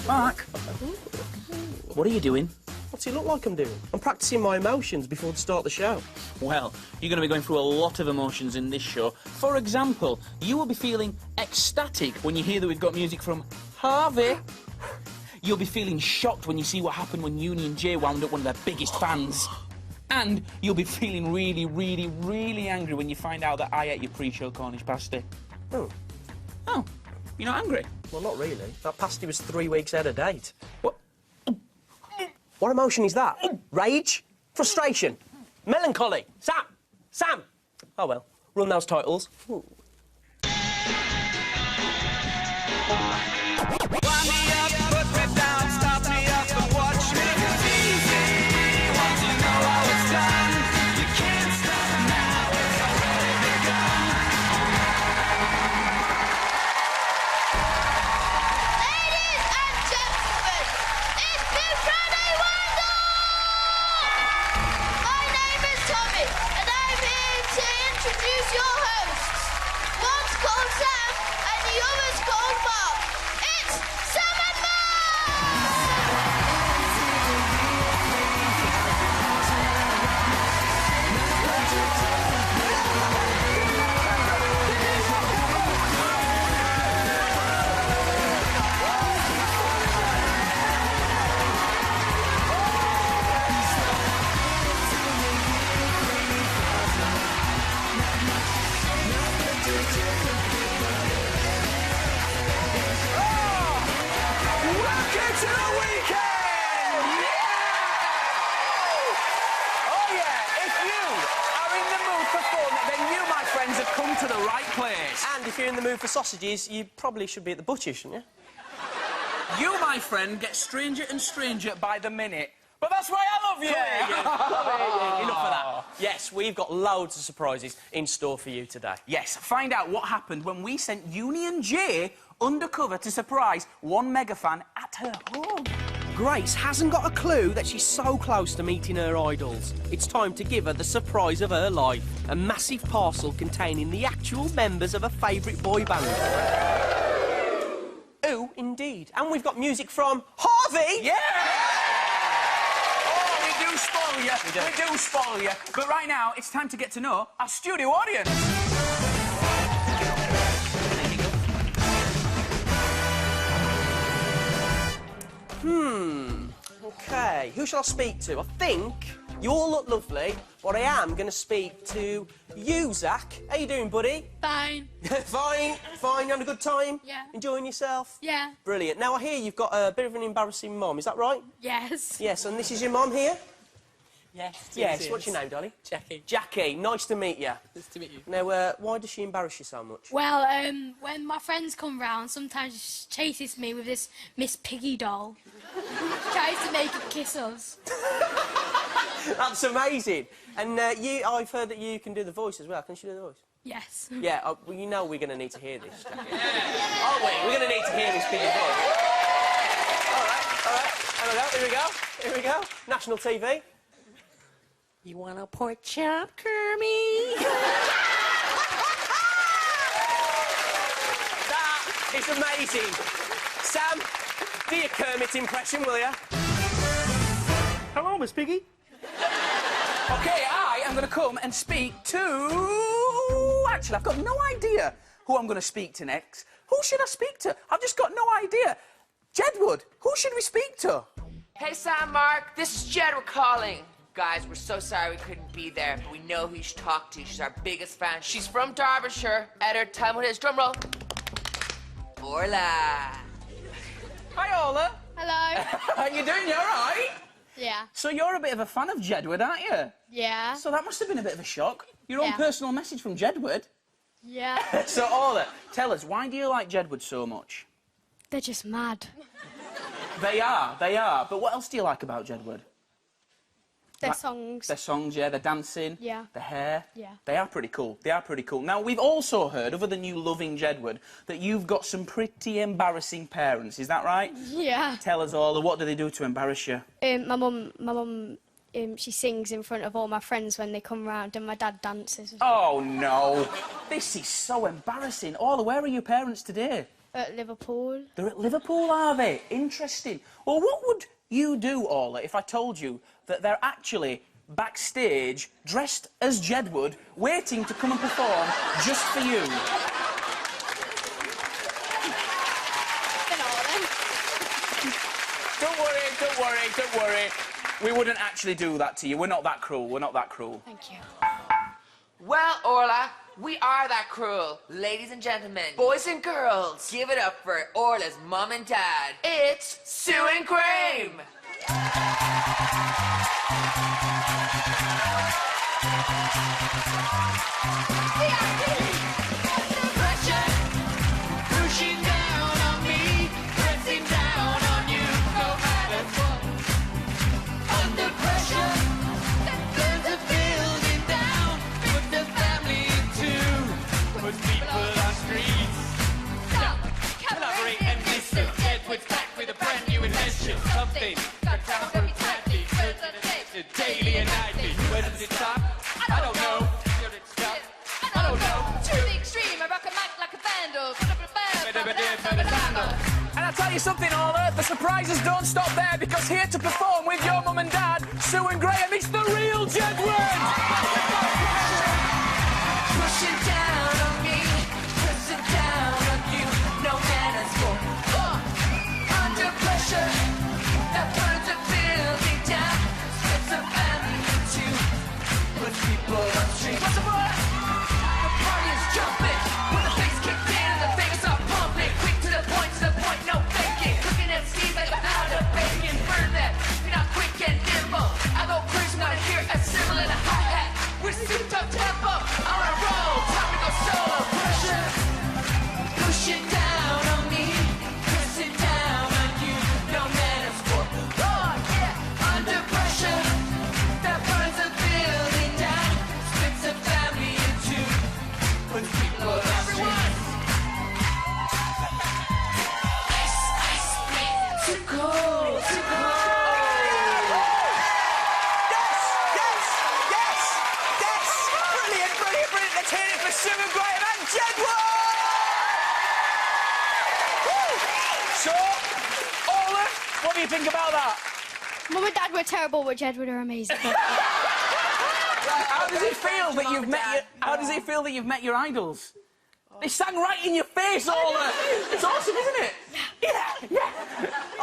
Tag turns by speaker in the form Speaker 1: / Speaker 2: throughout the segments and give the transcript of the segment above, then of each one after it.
Speaker 1: Mark, what are you doing?
Speaker 2: What's he look like I'm doing? I'm practising my emotions before the start of the show.
Speaker 1: Well, you're going to be going through a lot of emotions in this show. For example, you will be feeling ecstatic when you hear that we've got music from HRVY. You'll be feeling shocked when you see what happened when Uni and Jay wound up one of their biggest fans. And you'll be feeling really, really, really angry when you find out that I ate your pre-show Cornish pasty.
Speaker 2: Oh.
Speaker 1: Oh, you're not angry?
Speaker 2: Well, not really. That pasty was 3 weeks out of date. What? What emotion is that? Rage? Frustration? Melancholy? Sam! Oh, well. Run those titles. Ooh.
Speaker 1: Come to the right place.
Speaker 2: And if you're in the mood for sausages, you probably should be at the butcher, shouldn't you?
Speaker 1: You, my friend, get stranger and stranger by the minute. But that's why I love you!
Speaker 2: Enough of that. Yes, we've got loads of surprises in store for you today.
Speaker 1: Yes, find out what happened when we sent Uni and Jay undercover to surprise one mega fan at her home.
Speaker 2: Grace hasn't got a clue that she's so close to meeting her idols. It's time to give her the surprise of her life. A massive parcel containing the actual members of her favourite boy band. Oh, indeed. And we've got music from HRVY!
Speaker 1: Yeah! Oh, we do spoil you. We do spoil you. But right now, it's time to get to know our studio audience.
Speaker 2: OK, who shall I speak to? I think you all look lovely, but I am going to speak to you, Zach. How you doing, buddy?
Speaker 3: Fine.
Speaker 2: Fine. You having a good time?
Speaker 3: Yeah.
Speaker 2: Enjoying yourself?
Speaker 3: Yeah.
Speaker 2: Brilliant. Now, I hear you've got a bit of an embarrassing mum, is that right?
Speaker 3: Yes.
Speaker 2: Yes, and this is your mum here?
Speaker 4: Yes.
Speaker 2: Yes, what's your name, darling?
Speaker 4: Jackie.
Speaker 2: Jackie, nice to meet you.
Speaker 4: Nice to meet you.
Speaker 2: Now, why does she embarrass you so much?
Speaker 3: Well, when my friends come round, sometimes she chases me with this Miss Piggy doll. Tries to make it kiss us.
Speaker 2: That's amazing. And I've heard that you can do the voice as well. Can she do the voice?
Speaker 3: Yes.
Speaker 2: Yeah, well, you know we're going to need to hear this, Jackie. Aren't we? We're going to need to hear this big voice. All right. Here we go. National TV.
Speaker 4: You want a pork chop, Kermie?
Speaker 2: That is amazing. Sam, do your Kermit impression, will you?
Speaker 1: Hello, Miss Piggy. OK, I am going to come and speak to... Actually, I've got no idea who I'm going to speak to next. Who should I speak to? I've just got no idea. Jedward, who should we speak to?
Speaker 5: Hey, Sam, Mark, this is Jedward calling. Guys, we're so sorry we couldn't be there, but we know who you should talk to. She's our biggest fan. She's from Derbyshire. Ed, time with his drum roll. Orla.
Speaker 1: Hi, Ola.
Speaker 3: Hello.
Speaker 1: How you doing? You all right?
Speaker 3: Yeah.
Speaker 1: So you're a bit of a fan of Jedward, aren't you?
Speaker 3: Yeah.
Speaker 1: So that must have been a bit of a shock. Your own
Speaker 3: Yeah.
Speaker 1: personal message from Jedward.
Speaker 3: Yeah.
Speaker 1: So, Ola, tell us, why do you like Jedward so much?
Speaker 3: They're just mad.
Speaker 1: They are. But what else do you like about Jedward?
Speaker 3: Their songs.
Speaker 1: Their songs, yeah, their dancing,
Speaker 3: Yeah.
Speaker 1: their hair.
Speaker 3: Yeah.
Speaker 1: They are pretty cool. Now, we've also heard, other than you loving Jedward, that you've got some pretty embarrassing parents, is that right?
Speaker 3: Yeah.
Speaker 1: Tell us all, what do they do to embarrass you?
Speaker 3: My mum, she sings in front of all my friends when they come round, and my dad dances.
Speaker 1: Oh, no. This is so embarrassing. Ola, where are your parents today?
Speaker 3: At Liverpool.
Speaker 1: They're at Liverpool, are they? Interesting. Well, what would you do, Orla, if I told you that they're actually backstage, dressed as Jedward, waiting to come and perform just for you? Don't worry. We wouldn't actually do that to you. We're not that cruel.
Speaker 3: Thank you.
Speaker 5: Well, Orla, we are that cruel. Ladies and gentlemen, boys and girls, give it up for Orla's mom and dad. It's Sue and Graham.
Speaker 6: Something daily and nightly. Where does it stop? I don't know. Where it stop? I don't know.
Speaker 7: To the extreme, I rock a mic like a vandal.
Speaker 1: And I'll tell you something, Orla, the surprises don't stop there, because here to perform with your mum and dad, Sue and Graham, it's the real Jedward!
Speaker 5: Pushing down on me, pressing down on you, no manners for. Under pressure, that burns a building down, splits a family in two, puts people upstream. What's the word? The party is jumping, when the bass kicked in and the things are pumping, quick to the point, no faking, cooking at steam like a pound of bacon, burn that, you're not quick and nimble. I go crazy when I hear a cymbal and a hi-hat, we're souped up tempo, on a roll, time to go solo. Pressure, pushing down on me, pressing down on you, no manners for. Oh yeah, under pressure, that burns a building down, splits a family in two, puts people upstream. Too cold, too cold.
Speaker 2: Yes! Brilliant! Let's hear it for Sue and Graham and Jedward! Woo!
Speaker 1: So, Orla, what do you think about that?
Speaker 3: Mum and Dad were terrible, but Jedward are amazing.
Speaker 1: How does it feel that you've met your... How does it feel that you've met your idols? They sang right in your face, Orla! It's awesome, isn't it? Yeah!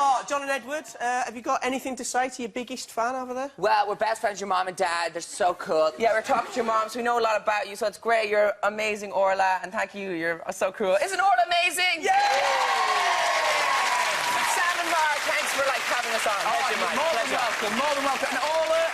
Speaker 2: Oh, John and Edward, have you got anything to say to your biggest fan over there?
Speaker 5: Well, we're best friends, your mom and dad. They're so cool. Yeah, we're talking to your mom, so we know a lot about you, so it's great. You're amazing, Orla, and thank you. You're so cool. Isn't Orla amazing?
Speaker 2: Yeah!
Speaker 5: Sam and Mark, thanks for, having us on.
Speaker 1: More than welcome. And Orla,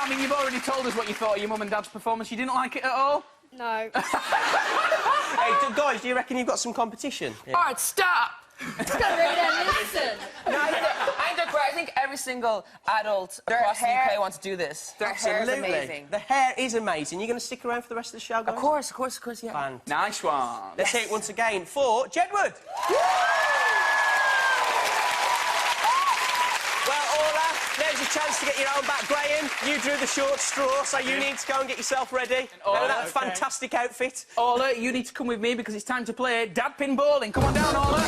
Speaker 1: I mean, you've already told us what you thought of your mum and dad's performance. You didn't like it at all?
Speaker 3: No.
Speaker 2: Hey, guys, do you reckon you've got some competition?
Speaker 5: All right, stop.
Speaker 7: Listen.
Speaker 5: No, I think they're great. I think every single adult across the UK wants to do this. Their hair is amazing.
Speaker 2: The hair is amazing. You're going to stick around for the rest of the show, guys?
Speaker 5: Of course, yeah.
Speaker 2: Fantastic.
Speaker 1: Nice one.
Speaker 2: Let's hear it once again for Jedward. Well, Orla, there's your chance to get your own back. Graham, you drew the short straw, so you need to go and get yourself ready.
Speaker 1: Orla,
Speaker 2: That fantastic outfit.
Speaker 1: Orla, you need to come with me because it's time to play Dad Pin Bowling. Come on down, Orla.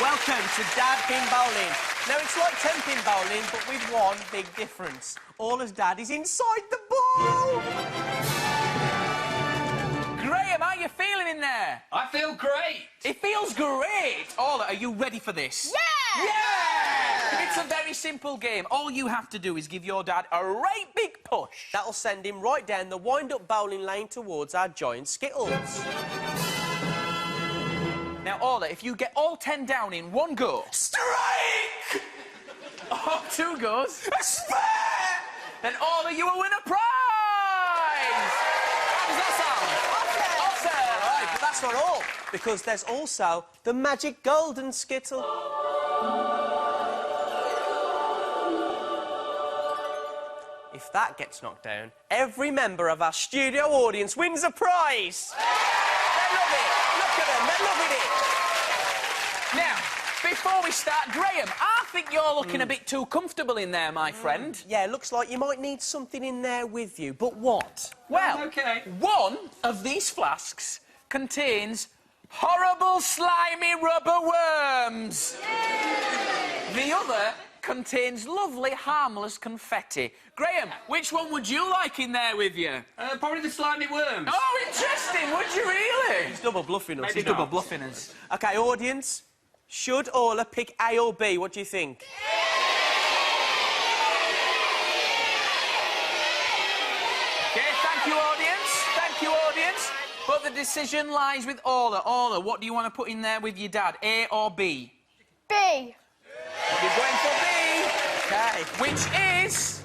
Speaker 2: Welcome to Dad Pin Bowling. Now, it's like 10-pin bowling, but with one big difference. Orla's dad is inside the ball!
Speaker 1: Graham, how are you feeling in there?
Speaker 6: I feel great.
Speaker 1: It feels great. Orla, are you ready for this?
Speaker 3: Yeah!
Speaker 1: Yeah! It's a very simple game. All you have to do is give your dad a right big push.
Speaker 2: That'll send him right down the wind-up bowling lane towards our giant Skittles.
Speaker 1: Now, Orla, if you get all 10 down in one go...
Speaker 2: Strike!
Speaker 1: Oh, 2 goes.
Speaker 2: A spare!
Speaker 1: Then, Orla, you will win a prize! How does that sound? Awesome!
Speaker 2: Right, but that's not all, because there's also the magic golden Skittle. If that gets knocked down, every member of our studio audience wins a prize! They love it! Look at them, they're loving it!
Speaker 1: Now, before we start, Graham, our think you're looking a bit too comfortable in there, my friend.
Speaker 2: Yeah, looks like you might need something in there with you, but what?
Speaker 1: Well,
Speaker 6: Okay.
Speaker 1: one of these flasks contains horrible, slimy rubber worms. The other contains lovely, harmless confetti. Graham, which one would you like in there with you?
Speaker 6: Probably the slimy worms.
Speaker 1: Oh, interesting. Would you really?
Speaker 2: He's double bluffing us.
Speaker 6: Maybe
Speaker 1: He's double
Speaker 6: not.
Speaker 1: bluffing us.
Speaker 2: OK, audience, should Orla pick A or B? What do you think?
Speaker 1: Okay, thank you, audience. Thank you, audience. But the decision lies with Orla. Orla, what do you want to put in there with your dad, A or B?
Speaker 3: B.
Speaker 1: You're going for B.
Speaker 2: OK.
Speaker 1: Which is...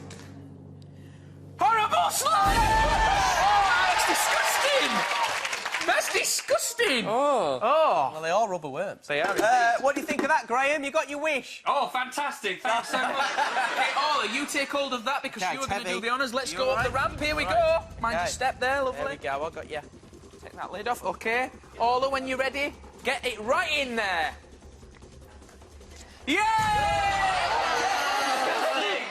Speaker 1: horrible slime! Oh, that's disgusting! That's disgusting!
Speaker 2: Oh.
Speaker 1: Oh.
Speaker 2: Well, they are rubber worms.
Speaker 1: They are
Speaker 2: What do you think of that, Graham? You got your wish?
Speaker 6: Oh, fantastic. Thanks so much.
Speaker 1: Okay, Orla, you take hold of that because
Speaker 2: Okay,
Speaker 1: you're
Speaker 2: it's
Speaker 1: going to do
Speaker 2: heavy.
Speaker 1: the honours. Let's
Speaker 2: You
Speaker 1: go
Speaker 2: all
Speaker 1: up the
Speaker 2: right?
Speaker 1: ramp. Here we
Speaker 2: All
Speaker 1: go.
Speaker 2: right.
Speaker 1: Mind your
Speaker 2: Okay.
Speaker 1: step there, lovely.
Speaker 2: There we go, I got you.
Speaker 1: Take that lid off, OK. Orla, when you're ready, get it right in there. Yay!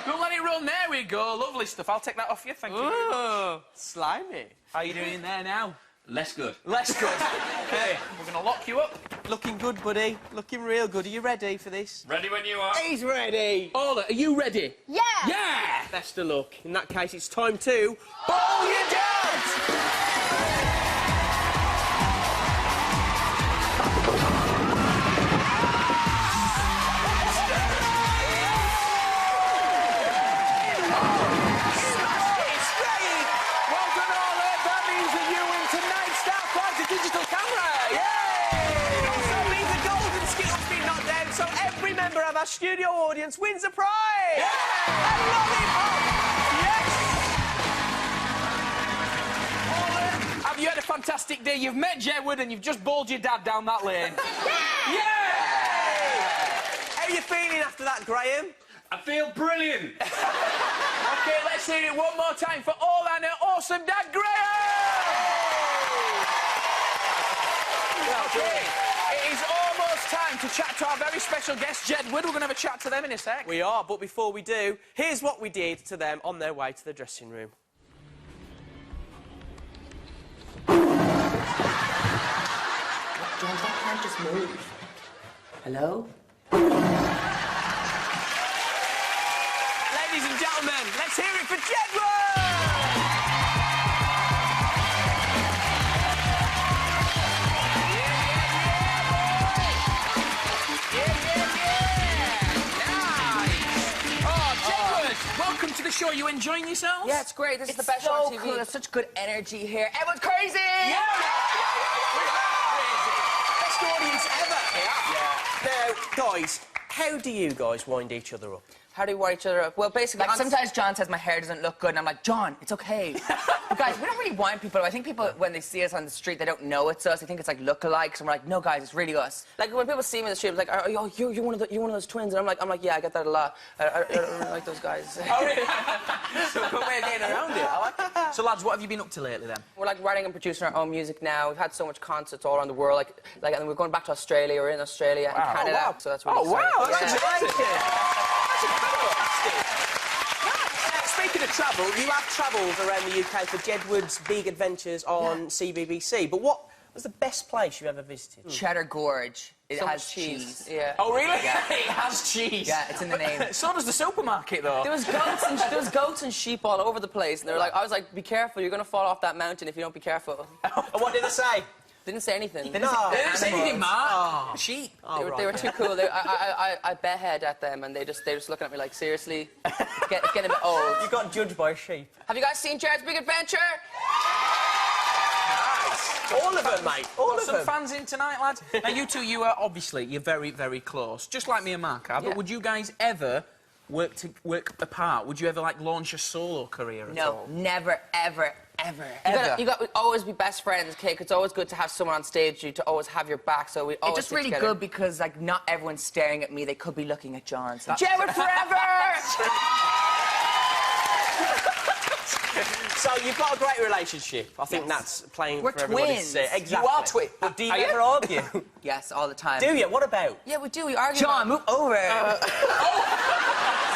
Speaker 1: Don't let it run. There we go. Lovely stuff. I'll take that off you. Thank you.
Speaker 2: Oh, slimy.
Speaker 1: How are you doing in there now?
Speaker 6: Less good.
Speaker 1: Less good. OK, we're going to lock you up.
Speaker 2: Looking good, buddy. Looking real good. Are you ready for this?
Speaker 6: Ready when you are.
Speaker 2: He's ready.
Speaker 1: Orla, are you ready?
Speaker 3: Yeah.
Speaker 1: Yeah!
Speaker 2: Best of luck. In that case, it's time to... Ball your dad!
Speaker 1: Well done, Orla. That means that you win tonight's Star Prize, a digital camera.
Speaker 2: So it means the golden skittles been knocked down, so every member of our studio audience wins a prize! A lollipop! Yes!
Speaker 1: Have you had a fantastic day? You've met Jedward and you've just bowled your dad down that lane. Yeah!
Speaker 2: How are you feeling after that, Graham?
Speaker 6: I feel brilliant.
Speaker 1: OK, let's hear it one more time for Orla and her awesome dad, Graham! OK, it is almost time to chat to our very special guest, Jedward. We're going to have a chat to them in a sec.
Speaker 2: We are, but before we do, here's what we did to them on their way to the dressing room.
Speaker 4: John, that can't just move. Hello?
Speaker 2: Ladies and gentlemen, let's hear it for Jedward!
Speaker 1: Welcome to the show. You enjoying yourselves?
Speaker 8: Yeah, it's great. This is the best show on TV. Cool. There's such good energy here. Everyone's crazy!
Speaker 2: Best audience ever! Now, guys, how do you guys wind each other up?
Speaker 8: How do we wind each other up? Well, basically, like, sometimes John says my hair doesn't look good, and I'm like, John, it's okay. But guys, we don't really wind people up. I think people, when they see us on the street, they don't know it's us. They think it's like lookalikes, and we're like, no, guys, it's really us. Like when people see me in the street, it's like, oh, you're one of those twins, and I'm like, yeah, I get that a lot. I don't really like those guys.
Speaker 1: So a good way of getting around it. I like it. So, lads, what have you been up to lately, then?
Speaker 8: We're like writing and producing our own music now. We've had so much concerts all around the world, like, and we're going back to Australia. We're in Australia and Canada,
Speaker 2: wow.
Speaker 8: so that's really exciting.
Speaker 1: wow, that's
Speaker 8: Yeah.
Speaker 1: amazing.
Speaker 2: That's incredible. Speaking of travel, you have travelled around the UK for Jedward's Big Adventures on CBBC, but what was the best place you've ever visited?
Speaker 8: Cheddar Gorge. It So has much cheese. cheese. Yeah.
Speaker 1: Oh, really? Yeah. It has cheese.
Speaker 8: Yeah, it's in the name.
Speaker 1: So does the supermarket, though.
Speaker 8: There was goats and sheep all over the place, and they were like, I was like, be careful, you're gonna fall off that mountain if you don't be careful.
Speaker 2: And what did they say?
Speaker 8: Didn't say anything.
Speaker 1: They didn't say anything, Mark. Sheep.
Speaker 8: They were too cool. I bedhead at them, and they just looking at me like, seriously, getting a bit old.
Speaker 2: You got judged by a sheep.
Speaker 8: Have you guys seen Jared's Big Adventure?
Speaker 2: All of them, mate. All of
Speaker 1: Some
Speaker 2: them.
Speaker 1: fans in tonight, lads. Now, you two, you are obviously, you're very, very close, just like me and Mark are.
Speaker 8: Yeah.
Speaker 1: But would you guys ever work apart? Would you ever like launch a solo career at all?
Speaker 8: No, never, ever, ever.
Speaker 1: Ever?
Speaker 8: You got to always be best friends, okay? 'Cause it's always good to have someone on stage to always have your back. So we always. It's just stick really together. good because like not everyone's staring at me. They could be looking at John. So.
Speaker 2: Jedward forever! So, So you've got a great relationship. I think that's playing
Speaker 8: We're
Speaker 2: for everybody to
Speaker 8: twins.
Speaker 2: see. Exactly.
Speaker 8: You are twins.
Speaker 2: But do you
Speaker 8: Are you?
Speaker 2: ever argue?
Speaker 8: Yes, all the time.
Speaker 2: Do you? What about?
Speaker 8: Yeah, we do. We argue.
Speaker 2: John,
Speaker 8: move over.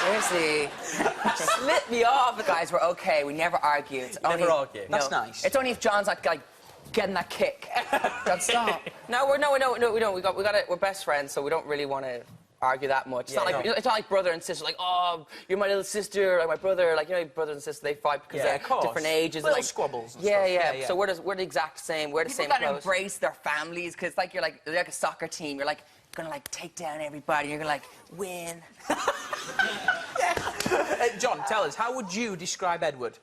Speaker 8: Seriously. Slip me off. Guys, we're okay. We never argue. It's only,
Speaker 2: Never argue.
Speaker 8: No.
Speaker 1: That's nice.
Speaker 8: It's only if John's like getting that kick. God, stop. No, we don't. We're best friends, so we don't really want to argue that much. It's, not like, it's not like brother and sister, like, oh, you're my little sister, like my brother, like, you know, brothers and sisters, they fight because they're different ages.
Speaker 2: Little
Speaker 8: and, like,
Speaker 2: squabbles and
Speaker 8: yeah,
Speaker 2: stuff.
Speaker 8: yeah. So we're the exact same. We're the same
Speaker 7: People
Speaker 8: clothes.
Speaker 7: gotta embrace their families, because like you're like a soccer team. You're like gonna like take down everybody. You're gonna like win.
Speaker 1: John, tell us, how would you describe Edward?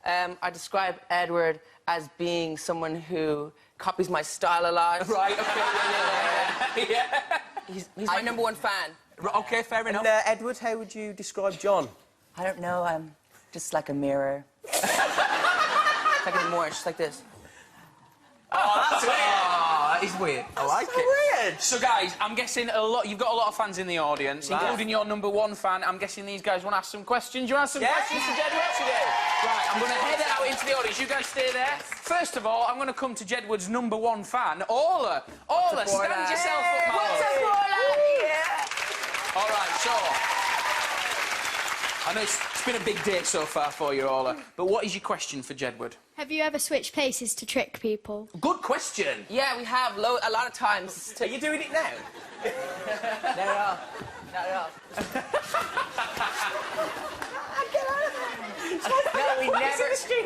Speaker 8: I describe Edward as being someone who copies my style a lot.
Speaker 1: Right, okay, yeah.
Speaker 8: He's my #1 fan.
Speaker 1: Okay, fair enough.
Speaker 2: And Edward, how would you describe John?
Speaker 8: I don't know, I'm just like a mirror. It's like anymore, it's just like this.
Speaker 1: Oh, that's weird. Oh, that is weird. I like it.
Speaker 2: Weird.
Speaker 1: So, guys, I'm guessing you've got a lot of fans in the audience, including your #1 fan. I'm guessing these guys want to ask some questions. You want to ask some questions to Jedward? Right, I'm going to head out into the audience. You guys stay there. First of all, I'm going to come to Jedward's #1 fan, Orla. Orla, stand yourself up, my love. All right, so... I know it's been a big day so far for you, Orla, but what is your question for Jedward?
Speaker 3: Have you ever switched places to trick people?
Speaker 1: Good question.
Speaker 8: Yeah, we have a lot of times.
Speaker 2: Are you doing it now?
Speaker 8: Not at all. Not at all. No,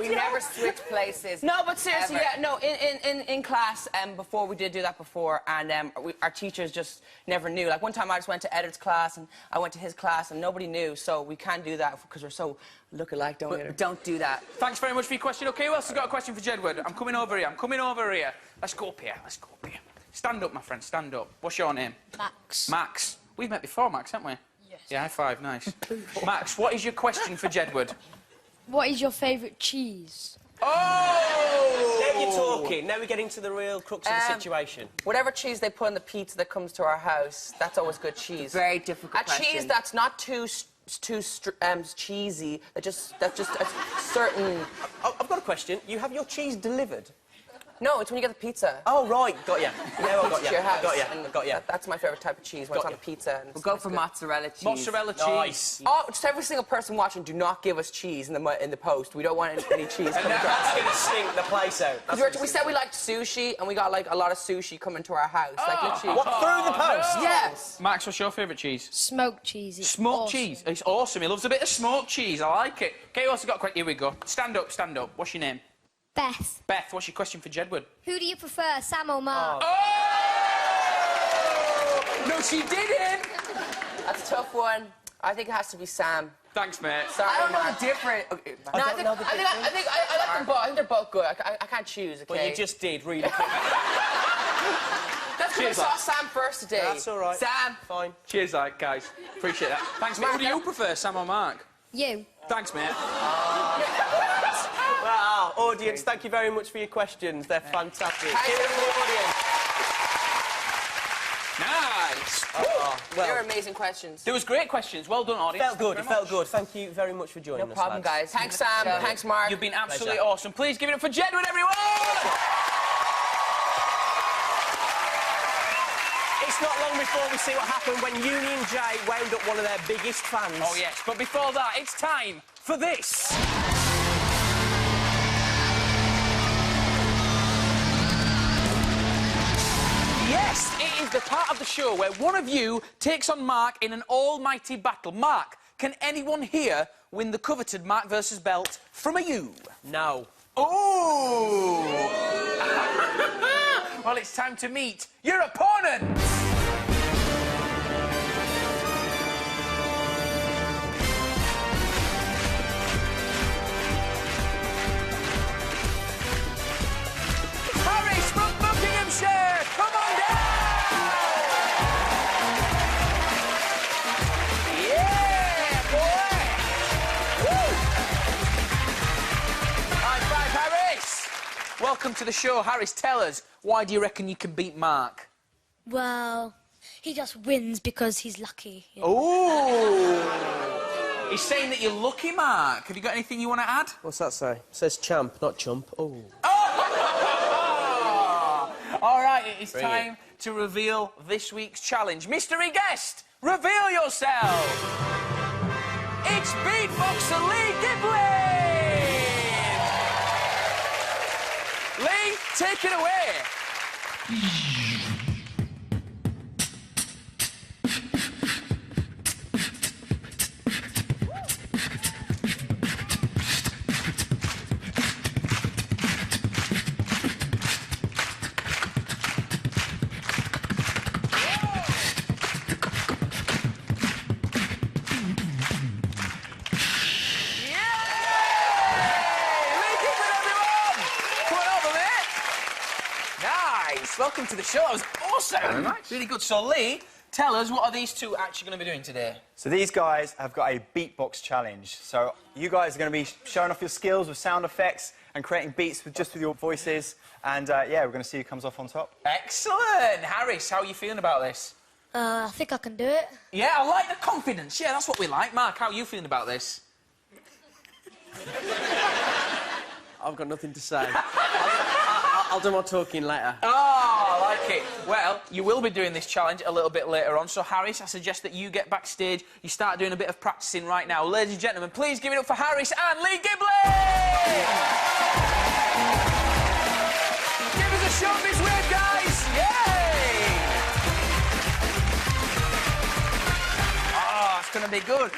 Speaker 8: we never switch places. No, but seriously, yeah, no. In class, before we did do that before, and our teachers just never knew. Like one time, I just went to Edward's class, and I went to his class, and nobody knew. So we can't do that because we're so look-alike. Don't do that.
Speaker 1: Thanks very much for your question. Okay, who else has got a question for Jedward? I'm coming over here. Let's go up here. Stand up, my friend. Stand up. What's your name?
Speaker 3: Max.
Speaker 1: Max. We've met before, Max, haven't we?
Speaker 3: Yes.
Speaker 1: Yeah, high five. Nice. Max, what is your question for Jedward?
Speaker 3: What is your favourite cheese?
Speaker 1: Oh!
Speaker 2: Now you're talking. Now we're getting to the real crux of the situation.
Speaker 8: Whatever cheese they put on the pizza that comes to our house, that's always good cheese.
Speaker 7: Very difficult
Speaker 8: A cheese that's not too cheesy. That's just a certain.
Speaker 2: I've got a question. You have your cheese delivered?
Speaker 8: No, it's when you get the pizza.
Speaker 2: Oh, right. Got ya. Now I got
Speaker 8: To your house.
Speaker 2: Got ya.
Speaker 8: That's my favourite type of cheese when it's on a pizza. And
Speaker 7: We'll go for mozzarella cheese.
Speaker 1: Mozzarella cheese.
Speaker 2: Nice.
Speaker 8: Oh, just every single person watching, do not give us cheese in the post. We don't want any cheese coming to our
Speaker 2: That's
Speaker 8: house.
Speaker 2: going to stink the place out.
Speaker 8: Because we said we liked sushi, and we got like a lot of sushi coming to our house. Like literally.
Speaker 2: What, through the post?
Speaker 8: Yes.
Speaker 1: Max, what's your favourite cheese?
Speaker 3: Smoked cheese. It's
Speaker 1: Smoked
Speaker 3: awesome.
Speaker 1: cheese. It's awesome. He loves a bit of smoked cheese. I like it. Okay, who else has got a question? Here we go. Stand up. What's your name?
Speaker 9: Beth,
Speaker 1: Beth, what's your question for Jedward?
Speaker 9: who do you prefer, Sam or Mark?
Speaker 1: Oh! No, she didn't!
Speaker 8: That's a tough one. I think it has to be Sam.
Speaker 1: Thanks, mate.
Speaker 8: Sorry,
Speaker 7: I don't know
Speaker 8: Mark.
Speaker 7: the difference.
Speaker 8: No, I think I like them both. I think they're both good. I can't choose. Okay.
Speaker 2: Well, you just did, really quick.
Speaker 8: That's because I saw Sam first today.
Speaker 2: That's all right.
Speaker 8: Sam.
Speaker 2: Fine.
Speaker 1: Cheers, guys. Appreciate that. Thanks, mate. Who do you prefer, Sam or Mark?
Speaker 9: You.
Speaker 1: Thanks, mate.
Speaker 2: Wow, audience, thank you very much for your questions. They're fantastic.
Speaker 8: Thank
Speaker 2: Give it to the audience.
Speaker 1: Nice.
Speaker 8: They were
Speaker 2: Well,
Speaker 8: amazing questions.
Speaker 1: There was great questions. Well done, audience.
Speaker 2: felt good.
Speaker 1: Thank
Speaker 2: It
Speaker 1: you very
Speaker 2: felt
Speaker 1: much.
Speaker 2: good. Thank you very much for joining
Speaker 8: No
Speaker 2: us,
Speaker 8: problem,
Speaker 2: lads.
Speaker 8: guys. Thanks, Sam. Thanks, Mark.
Speaker 1: You've been absolutely
Speaker 2: Pleasure.
Speaker 1: awesome. Please give it up for Jedward, everyone!
Speaker 2: It's not long before we see what happened when Union J wound up one of their biggest fans.
Speaker 1: Oh, yes. But before that, it's time for this. Yes, it is the part of the show where one of you takes on Mark in an almighty battle. Mark, can anyone here win the coveted Mark versus Belt from a you?
Speaker 2: No.
Speaker 1: Ooh! Well, it's time to meet your opponent! Harris from Buckinghamshire! Come on down! Yeah, boy! Woo! High five, Harris! Welcome to the show. Harris, tell us, why do you reckon you can beat Mark?
Speaker 9: Well, he just wins because he's lucky. You know?
Speaker 1: Ooh! He's saying that you're lucky, Mark. Have you got anything you want to add?
Speaker 2: What's that say? It says champ, not chump. Oh.
Speaker 1: All right, it is
Speaker 2: Bring
Speaker 1: time to reveal this week's challenge. Mystery guest, reveal yourself. It's beatboxer Lee Giblin. Lee, take it away. Welcome to the show. That was awesome. Very nice. Really good. So, Lee, tell us, what are these two actually going to be doing today?
Speaker 10: So these guys have got a beatbox challenge. So you guys are going to be showing off your skills with sound effects and creating beats with your voices. And, yeah, we're going to see who comes off on top.
Speaker 1: Excellent. Harris, how are you feeling about this?
Speaker 9: I think I can do it.
Speaker 1: Yeah, I like the confidence. Yeah, that's what we like. Mark, how are you feeling about this?
Speaker 2: I've got nothing to say. I'll do my talking later.
Speaker 1: Oh, I like it. Well, you will be doing this challenge a little bit later on, so Harris, I suggest that you get backstage, you start doing a bit of practicing right now. Ladies and gentlemen, please give it up for Harris and Lee Giblin! Give us a showbiz wave, guys! Yay! Oh, it's going to be good.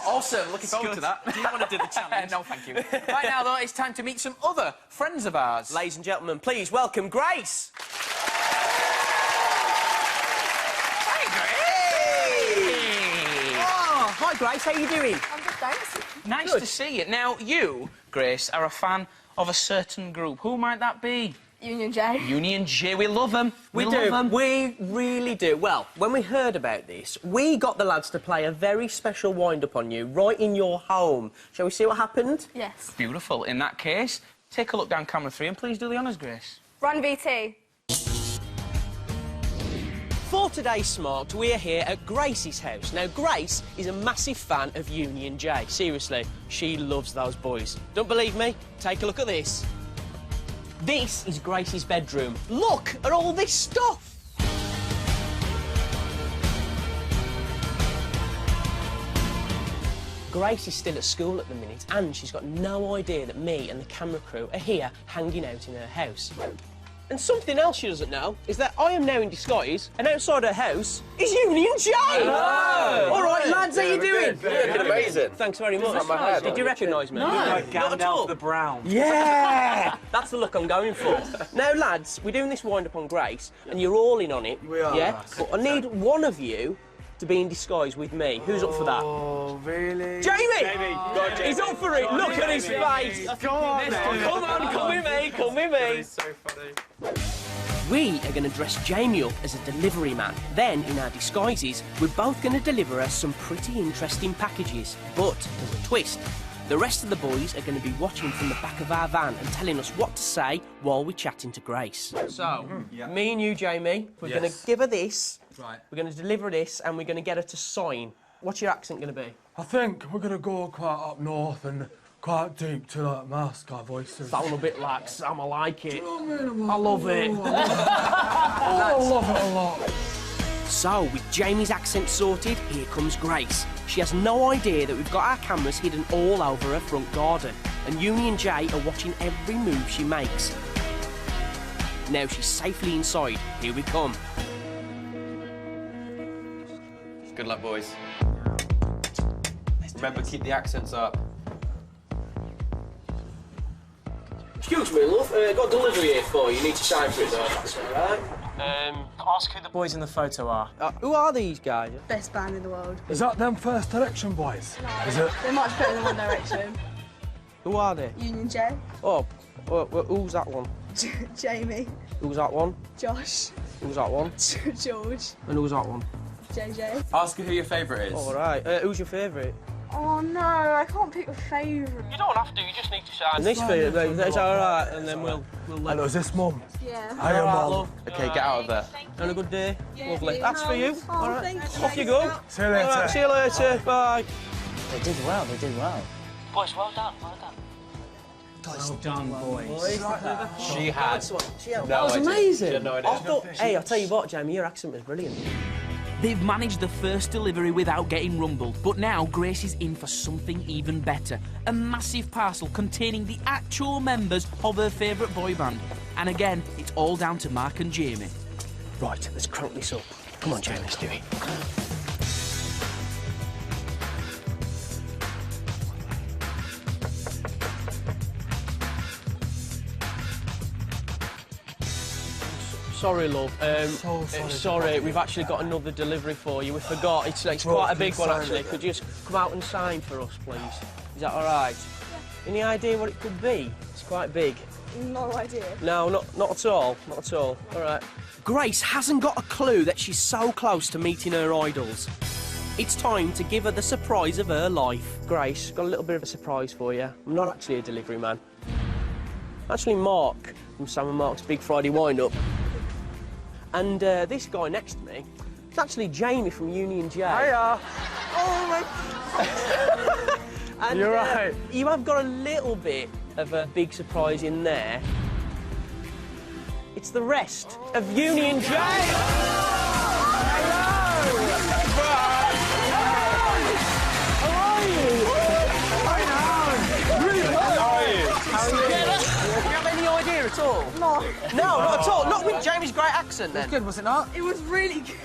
Speaker 1: Awesome, looking forward to that.
Speaker 2: Do you want to do the challenge?
Speaker 1: No, thank you. Right now, though, it's time to meet some other friends of ours.
Speaker 2: Ladies and gentlemen, please welcome Grace.
Speaker 1: Hey, Grace!
Speaker 2: Oh, hi, Grace. How you doing?
Speaker 9: I'm good, thanks.
Speaker 1: Nice to see you. Now, you, Grace, are a fan of a certain group. Who might that be?
Speaker 9: Union J.
Speaker 1: Union J. We love them.
Speaker 2: We do. We really do. Well, when we heard about this, we got the lads to play a very special wind-up on you right in your home. Shall we see what happened?
Speaker 9: Yes.
Speaker 1: Beautiful. In that case, take a look down camera 3 and please do the honours, Grace.
Speaker 9: Run VT.
Speaker 2: For today's Smart, we're here at Grace's house. Now, Grace is a massive fan of Union J. Seriously, she loves those boys. Don't believe me? Take a look at this. This is Grace's bedroom. Look at all this stuff! Grace is still at school at the minute, and she's got no idea that me and the camera crew are here hanging out in her house. And something else she doesn't know is that I am now in disguise, and outside her house is Union J!
Speaker 10: Hello!
Speaker 2: All right, lads, how you doing?
Speaker 10: Looking amazing.
Speaker 2: Thanks very much. Did you recognise me?
Speaker 10: No.
Speaker 2: Like
Speaker 10: Gandalf the Brown.
Speaker 2: Yeah! That's the look I'm going for. Now, lads, we're doing this wind-up on Grace, and you're all in on it.
Speaker 10: We are.
Speaker 2: Yeah? But I need one of you to be in disguise with me. Who's up for that?
Speaker 10: Oh, really?
Speaker 2: Jamie!
Speaker 10: Jamie. Go on, Jamie.
Speaker 2: He's up for it. Look at his face.
Speaker 10: Go on, man.
Speaker 2: Come on, come with me, come with me.
Speaker 10: So funny.
Speaker 2: We are going to dress Jamie up as a delivery man. Then, in our disguises, we're both going to deliver her some pretty interesting packages. But there's a twist. The rest of the boys are going to be watching from the back of our van and telling us what to say while we're chatting to Grace.
Speaker 1: So,
Speaker 2: Me and you, Jamie, we're going to give her this.
Speaker 1: Right.
Speaker 2: We're going to deliver this, and we're going to get her to sign. What's your accent going to be?
Speaker 11: I think we're going to go quite up north and quite deep to, like, mask our voices.
Speaker 2: Sound a bit like Sam, I like it.
Speaker 11: You know what I mean?
Speaker 2: I love it.
Speaker 11: I love it a lot.
Speaker 2: So, with Jamie's accent sorted, here comes Grace. She has no idea that we've got our cameras hidden all over her front garden, and Union J are watching every move she makes. Now she's safely inside. Here we come.
Speaker 12: Good luck, boys. Remember, keep the accents up.
Speaker 2: Excuse me, love. Got delivery here for you. You need to sign for it, though. That's all right.
Speaker 13: Ask who the boys in the photo are.
Speaker 2: Who are these guys?
Speaker 14: Best band in the world.
Speaker 11: Is that them First Direction boys? Is it?
Speaker 14: They're much better than One Direction.
Speaker 2: Who are they?
Speaker 14: Union J.
Speaker 2: Oh, who's that one?
Speaker 14: Jamie.
Speaker 2: Who's that one?
Speaker 14: Josh.
Speaker 2: Who's that one?
Speaker 14: George.
Speaker 2: And who's that one?
Speaker 14: JJ.
Speaker 12: Ask who your favourite is.
Speaker 2: All right. Who's your favourite?
Speaker 14: Oh no, I can't pick a favourite.
Speaker 13: You don't have to, you just need to shine.
Speaker 2: And this bit, that's all right, and then we'll
Speaker 11: Hello, is this Mum?
Speaker 14: Yeah.
Speaker 11: Hiya, Mum.
Speaker 12: Okay, get out of there.
Speaker 2: Have a good day.
Speaker 14: Yeah,
Speaker 2: Lovely.
Speaker 14: you
Speaker 2: That's for you.
Speaker 14: Oh,
Speaker 2: All right.
Speaker 14: thank you.
Speaker 2: Off you go.
Speaker 11: See you later.
Speaker 2: All right, see you later. Bye.
Speaker 13: They did well, they did well. Boys, well done, well done.
Speaker 1: Well done, boys.
Speaker 12: She had
Speaker 2: That
Speaker 12: no
Speaker 2: was
Speaker 12: idea.
Speaker 2: amazing.
Speaker 12: She had no idea.
Speaker 2: I thought, hey, I'll tell you what, Jamie, your accent was brilliant.
Speaker 1: They've managed the first delivery without getting rumbled, but now Grace is in for something even better. A massive parcel containing the actual members of her favourite boy band. And again, it's all down to Mark and Jamie.
Speaker 2: Right, let's crank this up. Come on, Jamie, let's do it. Sorry, love. Sorry, we've actually got another delivery for you. We forgot. It's quite a big one, actually. Could you just come out and sign for us, please? Is that all right? Yeah. Any idea what it could be? It's quite big.
Speaker 14: No idea.
Speaker 2: No, not at all. Not at all. All right. Grace hasn't got a clue that she's so close to meeting her idols. It's time to give her the surprise of her life. Grace, got a little bit of a surprise for you. I'm not actually a delivery man. Actually, Mark from Sam and Mark's Big Friday Wind-Up. And this guy next to me, it's actually Jamie from Union J.
Speaker 11: Hiya.
Speaker 2: Oh, my... And,
Speaker 11: You're right.
Speaker 2: You have got a little bit of a big surprise in there. It's the rest of Union J. At all?
Speaker 14: No.
Speaker 2: No, not at all. Not with Jamie's great accent, then.
Speaker 14: It was good, was it not? It was really good.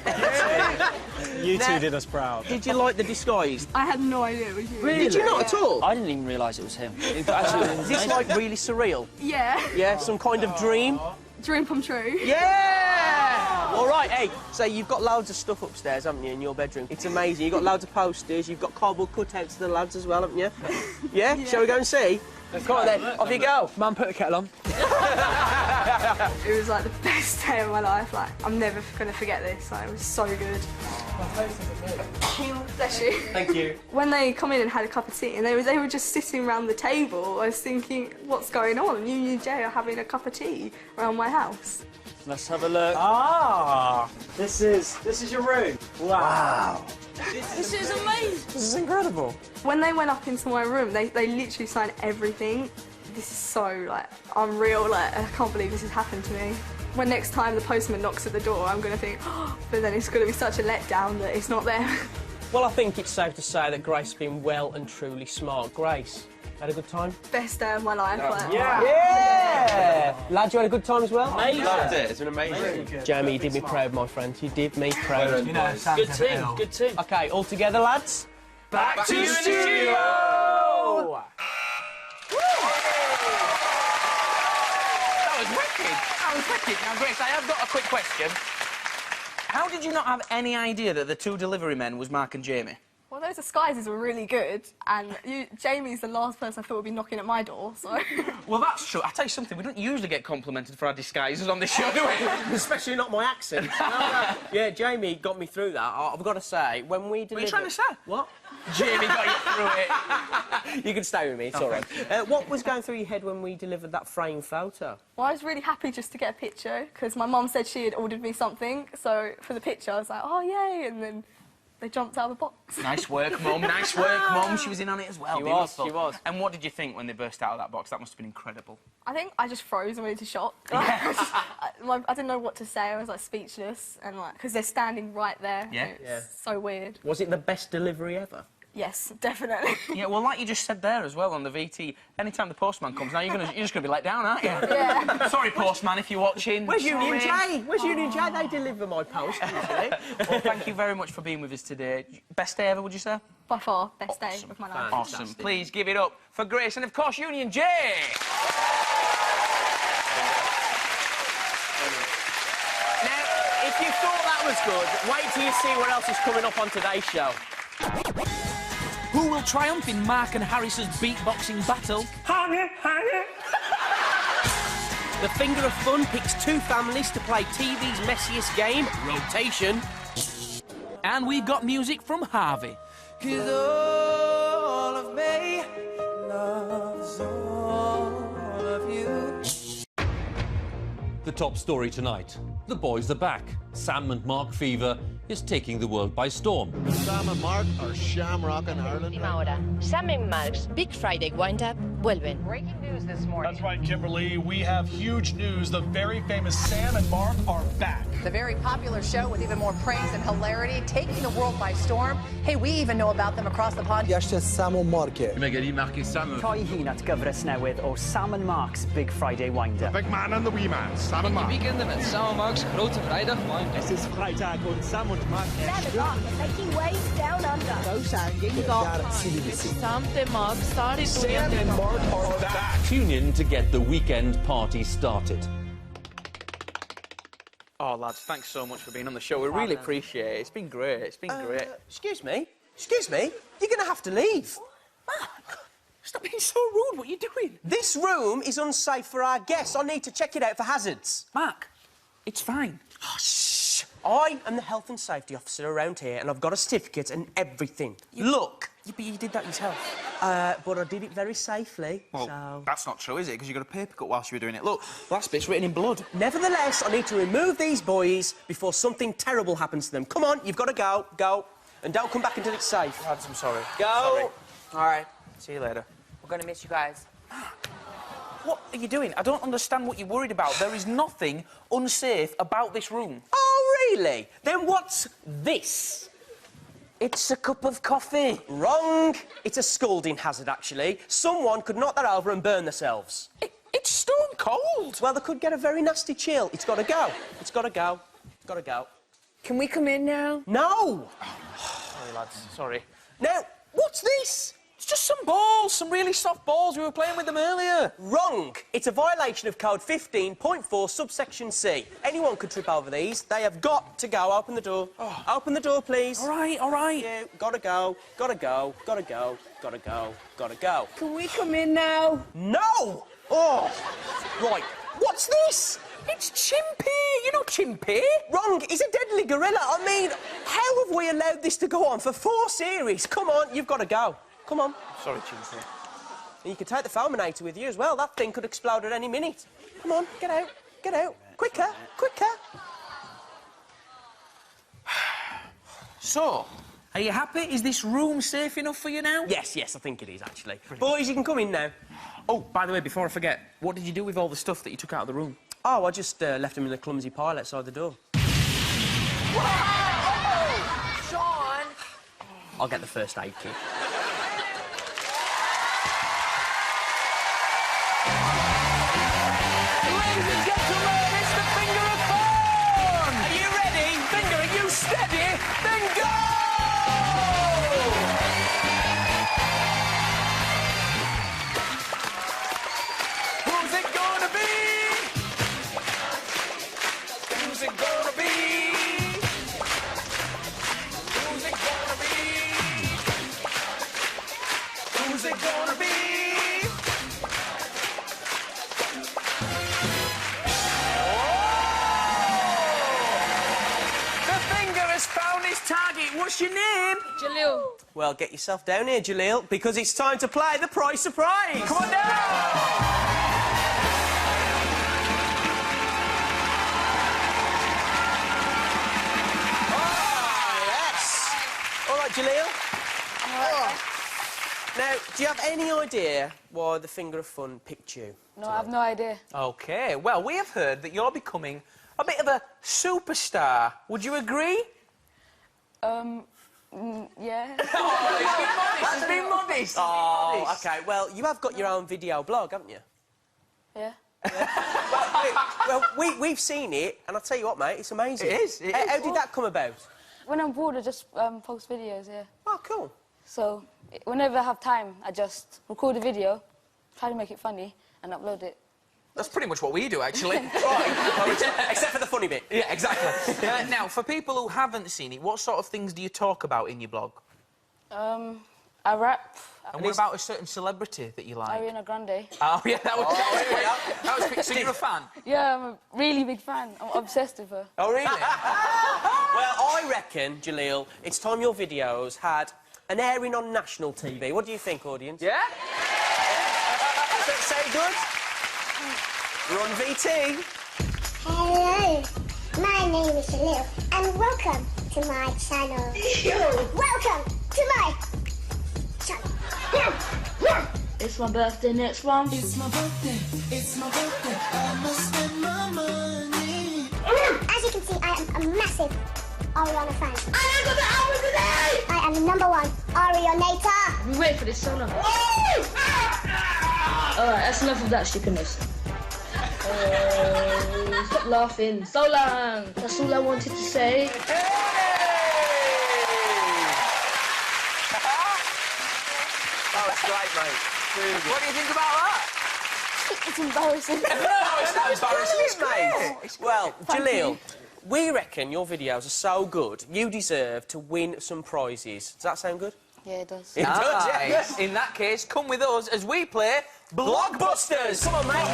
Speaker 13: You
Speaker 2: Now,
Speaker 13: two did us proud.
Speaker 2: Did you like the disguise?
Speaker 14: I had no idea it was you.
Speaker 2: Really? Did you not at all?
Speaker 13: I didn't even realise it was him. Actually,
Speaker 2: Is this like really surreal?
Speaker 14: Yeah.
Speaker 2: Yeah, some kind of dream?
Speaker 14: Dream come true.
Speaker 2: Yeah! All right, hey, so you've got loads of stuff upstairs, haven't you, in your bedroom? It's amazing. You've got loads of posters, you've got cardboard cutouts of the lads as well, haven't you? Yeah? Shall we go and see? Come on then, off you go.
Speaker 13: Mum, put the kettle on.
Speaker 14: It was like the best day of my life. Like, I'm never going to forget this. Like, it was so good. Bless you.
Speaker 2: Thank you.
Speaker 14: When they come in and had a cup of tea, and they were just sitting around the table, I was thinking, what's going on? Union J are having a cup of tea around my house.
Speaker 13: Let's have a look.
Speaker 11: Ah, this is your room. Wow.
Speaker 3: This is amazing.
Speaker 11: This is incredible.
Speaker 14: When they went up into my room, they literally signed everything. This is so, like, unreal. Like, I can't believe this has happened to me. When next time the postman knocks at the door, I'm going to think, oh, but then it's going to be such a letdown that it's not there.
Speaker 2: Well, I think it's safe to say that Grace has been well and truly smart. Grace, had a good time?
Speaker 14: Best day of my life. Like,
Speaker 2: Yeah! Lad, you had a good time as well?
Speaker 12: Amazing. Loved it. It's been amazing.
Speaker 14: Really
Speaker 2: Jamie, you did me proud, my friend. You did me proud.
Speaker 11: You know,
Speaker 13: Good team, good team.
Speaker 2: OK, all together, lads.
Speaker 12: Back to the studio!
Speaker 1: That was wicked. That was wicked. Now, Grace, I have got a quick question. How did you not have any idea that the two delivery men was Mark and Jamie?
Speaker 14: Well, those disguises were really good, and Jamie's the last person I thought would be knocking at my door, so...
Speaker 1: Well, that's true. I'll tell you something, we don't usually get complimented for our disguises on this show, do we?
Speaker 2: Especially not my accent. Yeah, Jamie got me through that. I've got to say, when we delivered...
Speaker 1: What are you trying to say?
Speaker 2: What?
Speaker 1: Jamie got you through it.
Speaker 2: You can stay with me, it's all right. What was going through your head when we delivered that framed photo?
Speaker 14: Well, I was really happy just to get a picture, because my mum said she had ordered me something, so for the picture I was like, oh, yay, and then they jumped out of the box.
Speaker 1: Nice work, Mum. Nice work, Mum. She was in on it as well.
Speaker 13: She was,
Speaker 1: Beautiful.
Speaker 13: she was.
Speaker 1: And what did you think when they burst out of that box? That must have been incredible.
Speaker 14: I think I just froze and went into shock. I didn't know what to say. I was like speechless, and like because they're standing right there.
Speaker 1: Yeah.
Speaker 14: It's so weird.
Speaker 2: Was it the best delivery ever?
Speaker 14: Yes, definitely.
Speaker 1: Yeah, well, like you just said there as well on the VT, anytime the postman comes, now you're just gonna be let down, aren't you?
Speaker 14: Yeah.
Speaker 1: Sorry, postman, if you're watching.
Speaker 2: Where's Union
Speaker 1: Sorry.
Speaker 2: J? Where's Union J? They deliver my post usually.
Speaker 1: Well, thank you very much for being with us today. Best day ever, would you say?
Speaker 14: By far, best day of my life.
Speaker 1: Awesome. Please give it up for Grace and, of course, Union J.
Speaker 2: Now, if you thought that was good, wait till you see what else is coming up on today's show.
Speaker 1: Who will triumph in Mark and Harris's beatboxing battle?
Speaker 2: The Finger of Fun picks two families to play TV's messiest game, rotation.
Speaker 1: And we've got music from Harvey.
Speaker 5: 'Cause all of me loves all of you.
Speaker 15: The top story tonight. The boys are back. Sam and Mark fever is taking the world by storm.
Speaker 16: Sam and Mark are shamrocking Ireland.
Speaker 17: Última hora. Sam and Mark's Big Friday Wind-Up vuelven.
Speaker 18: Breaking news this morning. That's right, Kimberly. We have huge news. The very famous Sam and Mark are back.
Speaker 19: The very popular show with even more praise and hilarity, taking the world by storm. Hey, we even know about them across the pond.
Speaker 16: Yes, Sam and Mark.
Speaker 13: Magari Mark Sam. Caihín at gyfres newydd o Sam and Mark's Big Friday Wind-Up.
Speaker 16: The big man and the wee man, Sam and Mark.
Speaker 20: Weekenden met Sam en Mark's grote vrijdag Wind-Up.
Speaker 16: Es ist Freitag und Sam und Mark.
Speaker 21: Sam and Mark are making waves down under.
Speaker 22: Sam and Mark started
Speaker 18: Sam and Mark are back.
Speaker 15: Tune in to get the weekend party started.
Speaker 1: Oh, lads, thanks so much for being on the show. We really appreciate it. It's been great. It's been great.
Speaker 2: Excuse me? Excuse me? You're going to have to leave.
Speaker 1: Mark, stop being so rude. What are you doing?
Speaker 2: This room is unsafe for our guests. I need to check it out for hazards.
Speaker 1: Mark, it's fine.
Speaker 2: Oh, shh. I am the health and safety officer around here, and I've got a certificate and everything. Look.
Speaker 1: Yeah, but you did that yourself.
Speaker 2: But I did it very safely,
Speaker 1: Well,
Speaker 2: so...
Speaker 1: that's not true, is it? Because you got a paper cut whilst you were doing it. Look, last bit's written in blood.
Speaker 2: Nevertheless, I need to remove these boys before something terrible happens to them. Come on, you've got to go. Go. And don't come back until it's safe.
Speaker 1: Lads, I'm sorry.
Speaker 2: Go.
Speaker 1: Sorry.
Speaker 8: All right.
Speaker 1: See you later.
Speaker 8: We're going to miss you guys.
Speaker 1: What are you doing? I don't understand what you're worried about. There is nothing unsafe about this room.
Speaker 2: Oh, really? Then what's this?
Speaker 1: It's a cup of coffee.
Speaker 2: Wrong. It's a scalding hazard, actually. Someone could knock that over and burn themselves.
Speaker 1: It's stone cold.
Speaker 2: Well, they could get a very nasty chill. It's got to go. It's got to go. It's got to go.
Speaker 8: Can we come in now?
Speaker 2: No!
Speaker 1: Sorry, lads. Sorry.
Speaker 2: Now, what's this?
Speaker 1: It's just some balls, some really soft balls. We were playing with them earlier.
Speaker 2: Wrong. It's a violation of Code 15.4, subsection C. Anyone could trip over these. They have got to go. Open the door. Oh. Open the door, please.
Speaker 1: All right, all right.
Speaker 2: Yeah, gotta go. Gotta go. Gotta go. Gotta go. Gotta go.
Speaker 8: Can we come in now?
Speaker 2: No! Oh! Right. What's this?
Speaker 1: It's Chimpy. You know Chimpy?
Speaker 2: Wrong. He's a deadly gorilla. I mean, how have we allowed this to go on for 4 series? Come on, you've got to go. Come on.
Speaker 1: Sorry, Chimpy.
Speaker 2: And you can take the fulminator with you as well. That thing could explode at any minute. Come on, get out. Get out. Quicker, quicker.
Speaker 1: So, are you happy? Is this room safe enough for you now?
Speaker 2: Yes, yes, I think it is, actually. Boys, you can come in now.
Speaker 1: Oh, by the way, before I forget, what did you do with all the stuff that you took out of the room?
Speaker 2: Oh, I just left him in a clumsy pile outside the door.
Speaker 8: Whoa! Sean!
Speaker 2: I'll get the first aid kit.
Speaker 5: Ladies and gentlemen, it's the finger of fun! Are you ready? Finger, are you steady? Then go! Who's it gonna be? Who's it gonna be? Who's it gonna be? Who's it gonna be? Found his target. What's your name?
Speaker 3: Jalil.
Speaker 2: Well, get yourself down here, Jalil, because it's time to play the prize surprise.
Speaker 5: Come on down!
Speaker 2: Yes. All right, Jalil. Now, do you have any idea why the Finger of Fun picked you?
Speaker 22: No, I have no idea.
Speaker 1: OK, well, we have heard that you're becoming a bit of a superstar. Would you agree?
Speaker 22: Yeah.
Speaker 1: Oh, he's been modest.
Speaker 2: Oh, OK. Well, you have got your own video blog, haven't you?
Speaker 22: Yeah.
Speaker 2: We've seen it, and I'll tell you what, mate, it's amazing.
Speaker 1: It is.
Speaker 2: How did that come about?
Speaker 22: When I'm bored, I just post videos, yeah.
Speaker 2: Oh, cool.
Speaker 22: So, whenever I have time, I just record a video, try to make it funny, and upload it.
Speaker 1: That's pretty much what we do, actually.
Speaker 2: Except for the funny bit.
Speaker 1: Yeah, exactly. Now, for people who haven't seen it, what sort of things do you talk about in your blog?
Speaker 22: I rap.
Speaker 1: And what about a certain celebrity that you like?
Speaker 22: Ariana Grande.
Speaker 1: Oh, yeah, that was quick. So you're a fan?
Speaker 22: Yeah, I'm a really big fan. I'm obsessed with her.
Speaker 2: Oh, really? Well, I reckon, Jalil, it's time your videos had and airing on national TV. What do you think, audience?
Speaker 8: Yeah?
Speaker 2: Does that sound good? Run VT.
Speaker 21: Hello, my name is Jalil, and welcome to my channel. Welcome to my channel. It's my birthday next month.
Speaker 5: It's my birthday. It's my birthday. I must spend my money.
Speaker 21: As you can see, I am a massive Ariana fan. I am the album today! I am the #1 Arianator. We wait for this so long. Alright, that's enough of that stupidness. Stop laughing. So long. That's all I wanted to say.
Speaker 2: That was great, mate. Really good.
Speaker 8: What do you think about that?
Speaker 21: It's embarrassing.
Speaker 8: No, it's not embarrassing.
Speaker 2: It's great. Well, Jalil, we reckon your videos are so good, you deserve to win some prizes. Does that sound good?
Speaker 21: Yeah, it does.
Speaker 2: It does, yeah.
Speaker 8: Nice. In that case, come with us as we play Blockbusters.
Speaker 2: Come on, mate.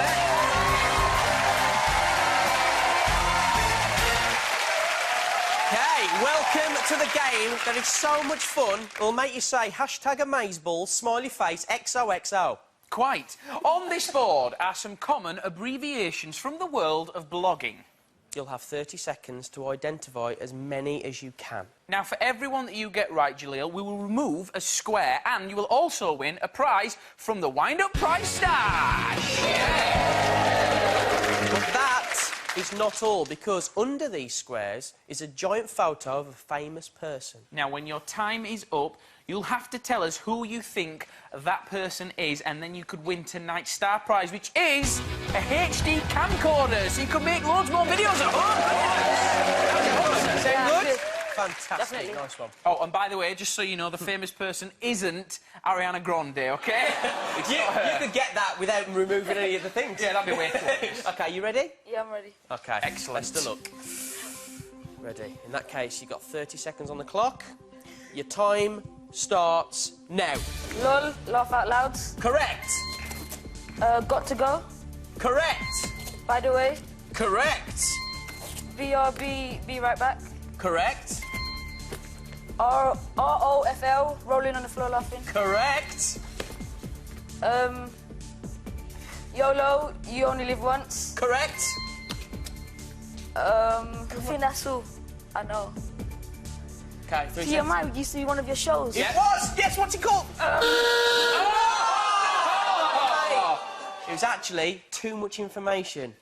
Speaker 2: Okay, welcome to the game that is so much fun. It'll make you say #amazeballs, smiley face, XOXO.
Speaker 1: Quite. On this board are some common abbreviations from the world of blogging.
Speaker 2: You'll have 30 seconds to identify as many as you can.
Speaker 1: Now, for everyone that you get right, Jalil, we will remove a square, and you will also win a prize from the Wind-Up Prize Stash.
Speaker 2: But that is not all, because under these squares is a giant photo of a famous person.
Speaker 1: Now, when your time is up, you'll have to tell us who you think that person is, and then you could win tonight's star prize, which is a HD camcorder, so you can make loads more videos at home.
Speaker 2: Sound good? Fantastic.
Speaker 21: Definitely.
Speaker 2: Nice one.
Speaker 1: Oh, and by the way, just so you know, the famous person isn't Ariana Grande, OK? It's not her.
Speaker 2: You could get that without removing any of the things.
Speaker 1: Yeah, that'd be way too obvious.
Speaker 2: OK, you ready?
Speaker 21: Yeah, I'm ready.
Speaker 2: OK.
Speaker 1: Excellent.
Speaker 2: Best of luck. Ready. In that case, you've got 30 seconds on the clock. Your time starts now.
Speaker 21: LOL, laugh out loud.
Speaker 2: Correct.
Speaker 21: Got to go.
Speaker 2: Correct.
Speaker 21: By the way.
Speaker 2: Correct.
Speaker 21: BRB, be right back.
Speaker 2: Correct.
Speaker 21: ROFL, rolling on the floor laughing.
Speaker 2: Correct.
Speaker 21: YOLO, you only live once.
Speaker 2: Correct.
Speaker 21: I think that's all. I know.
Speaker 2: Okay, 3 seconds.
Speaker 21: TMI used to be one of your shows.
Speaker 2: Yeah. It was! Yes, what's it called? It was actually too much information.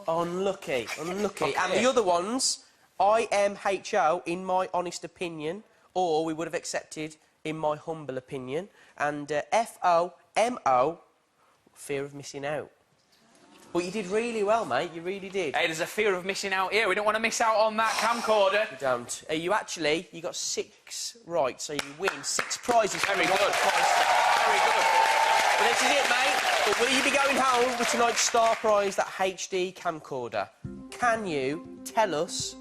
Speaker 2: Unlucky, unlucky.
Speaker 8: Okay.
Speaker 2: And the other ones, IMHO, in my honest opinion, or we would have accepted in my humble opinion, and FOMO, fear of missing out. But you did really well, mate. You really did.
Speaker 1: Hey, there's a fear of missing out here. We don't want to miss out on that camcorder.
Speaker 2: You don't. You got 6 right, so you win 6 prizes.
Speaker 1: Very good. Very good.
Speaker 2: Well, this is it, mate. But will you be going home with tonight's star prize, that HD camcorder? Can you tell us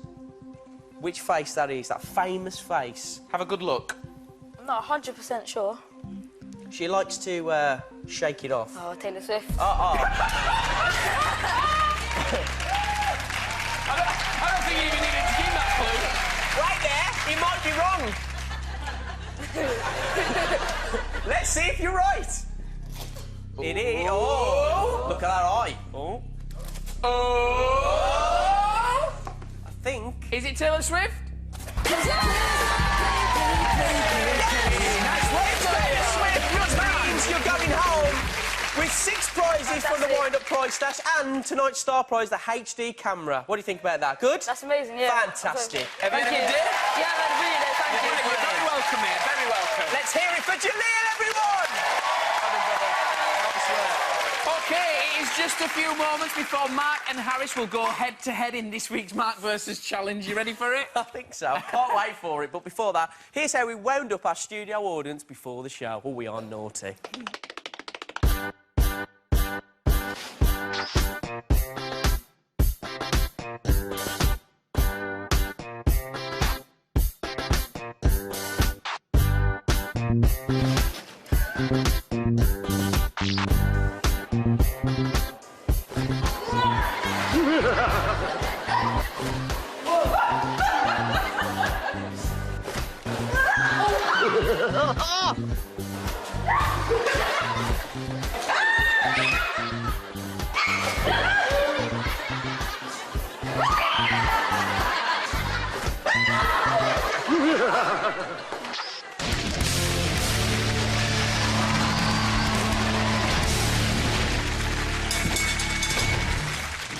Speaker 2: which face that is, that famous face?
Speaker 1: Have a good look.
Speaker 21: I'm not 100% sure.
Speaker 2: She likes to shake it off.
Speaker 21: Oh, Taylor Swift.
Speaker 1: I don't think you even needed to give that clue.
Speaker 2: Right there, he might be wrong. Let's see if you're right. It is. Oh! Look at that eye. Oh.
Speaker 1: Oh!
Speaker 2: I think.
Speaker 1: Is it Taylor Swift?
Speaker 2: That's right, Taylor Swift. Which means you're going home with 6 prizes from the Wind-Up Prize Stash and tonight's star prize, the HD camera. What do you think about that? Good?
Speaker 21: That's amazing, yeah.
Speaker 2: Fantastic.
Speaker 1: Have you had a good day?
Speaker 21: Yeah, I've had a really good day, thank you.
Speaker 1: You're very welcome, mate. Very welcome.
Speaker 2: Let's hear it for Jalil, everyone!
Speaker 1: OK, it is just a few moments before Mark and Harris will go head-to-head in this week's Mark versus Challenge. You ready for it?
Speaker 2: I think so. Can't wait for it. But before that, here's how we wound up our studio audience before the show. Oh, we are naughty.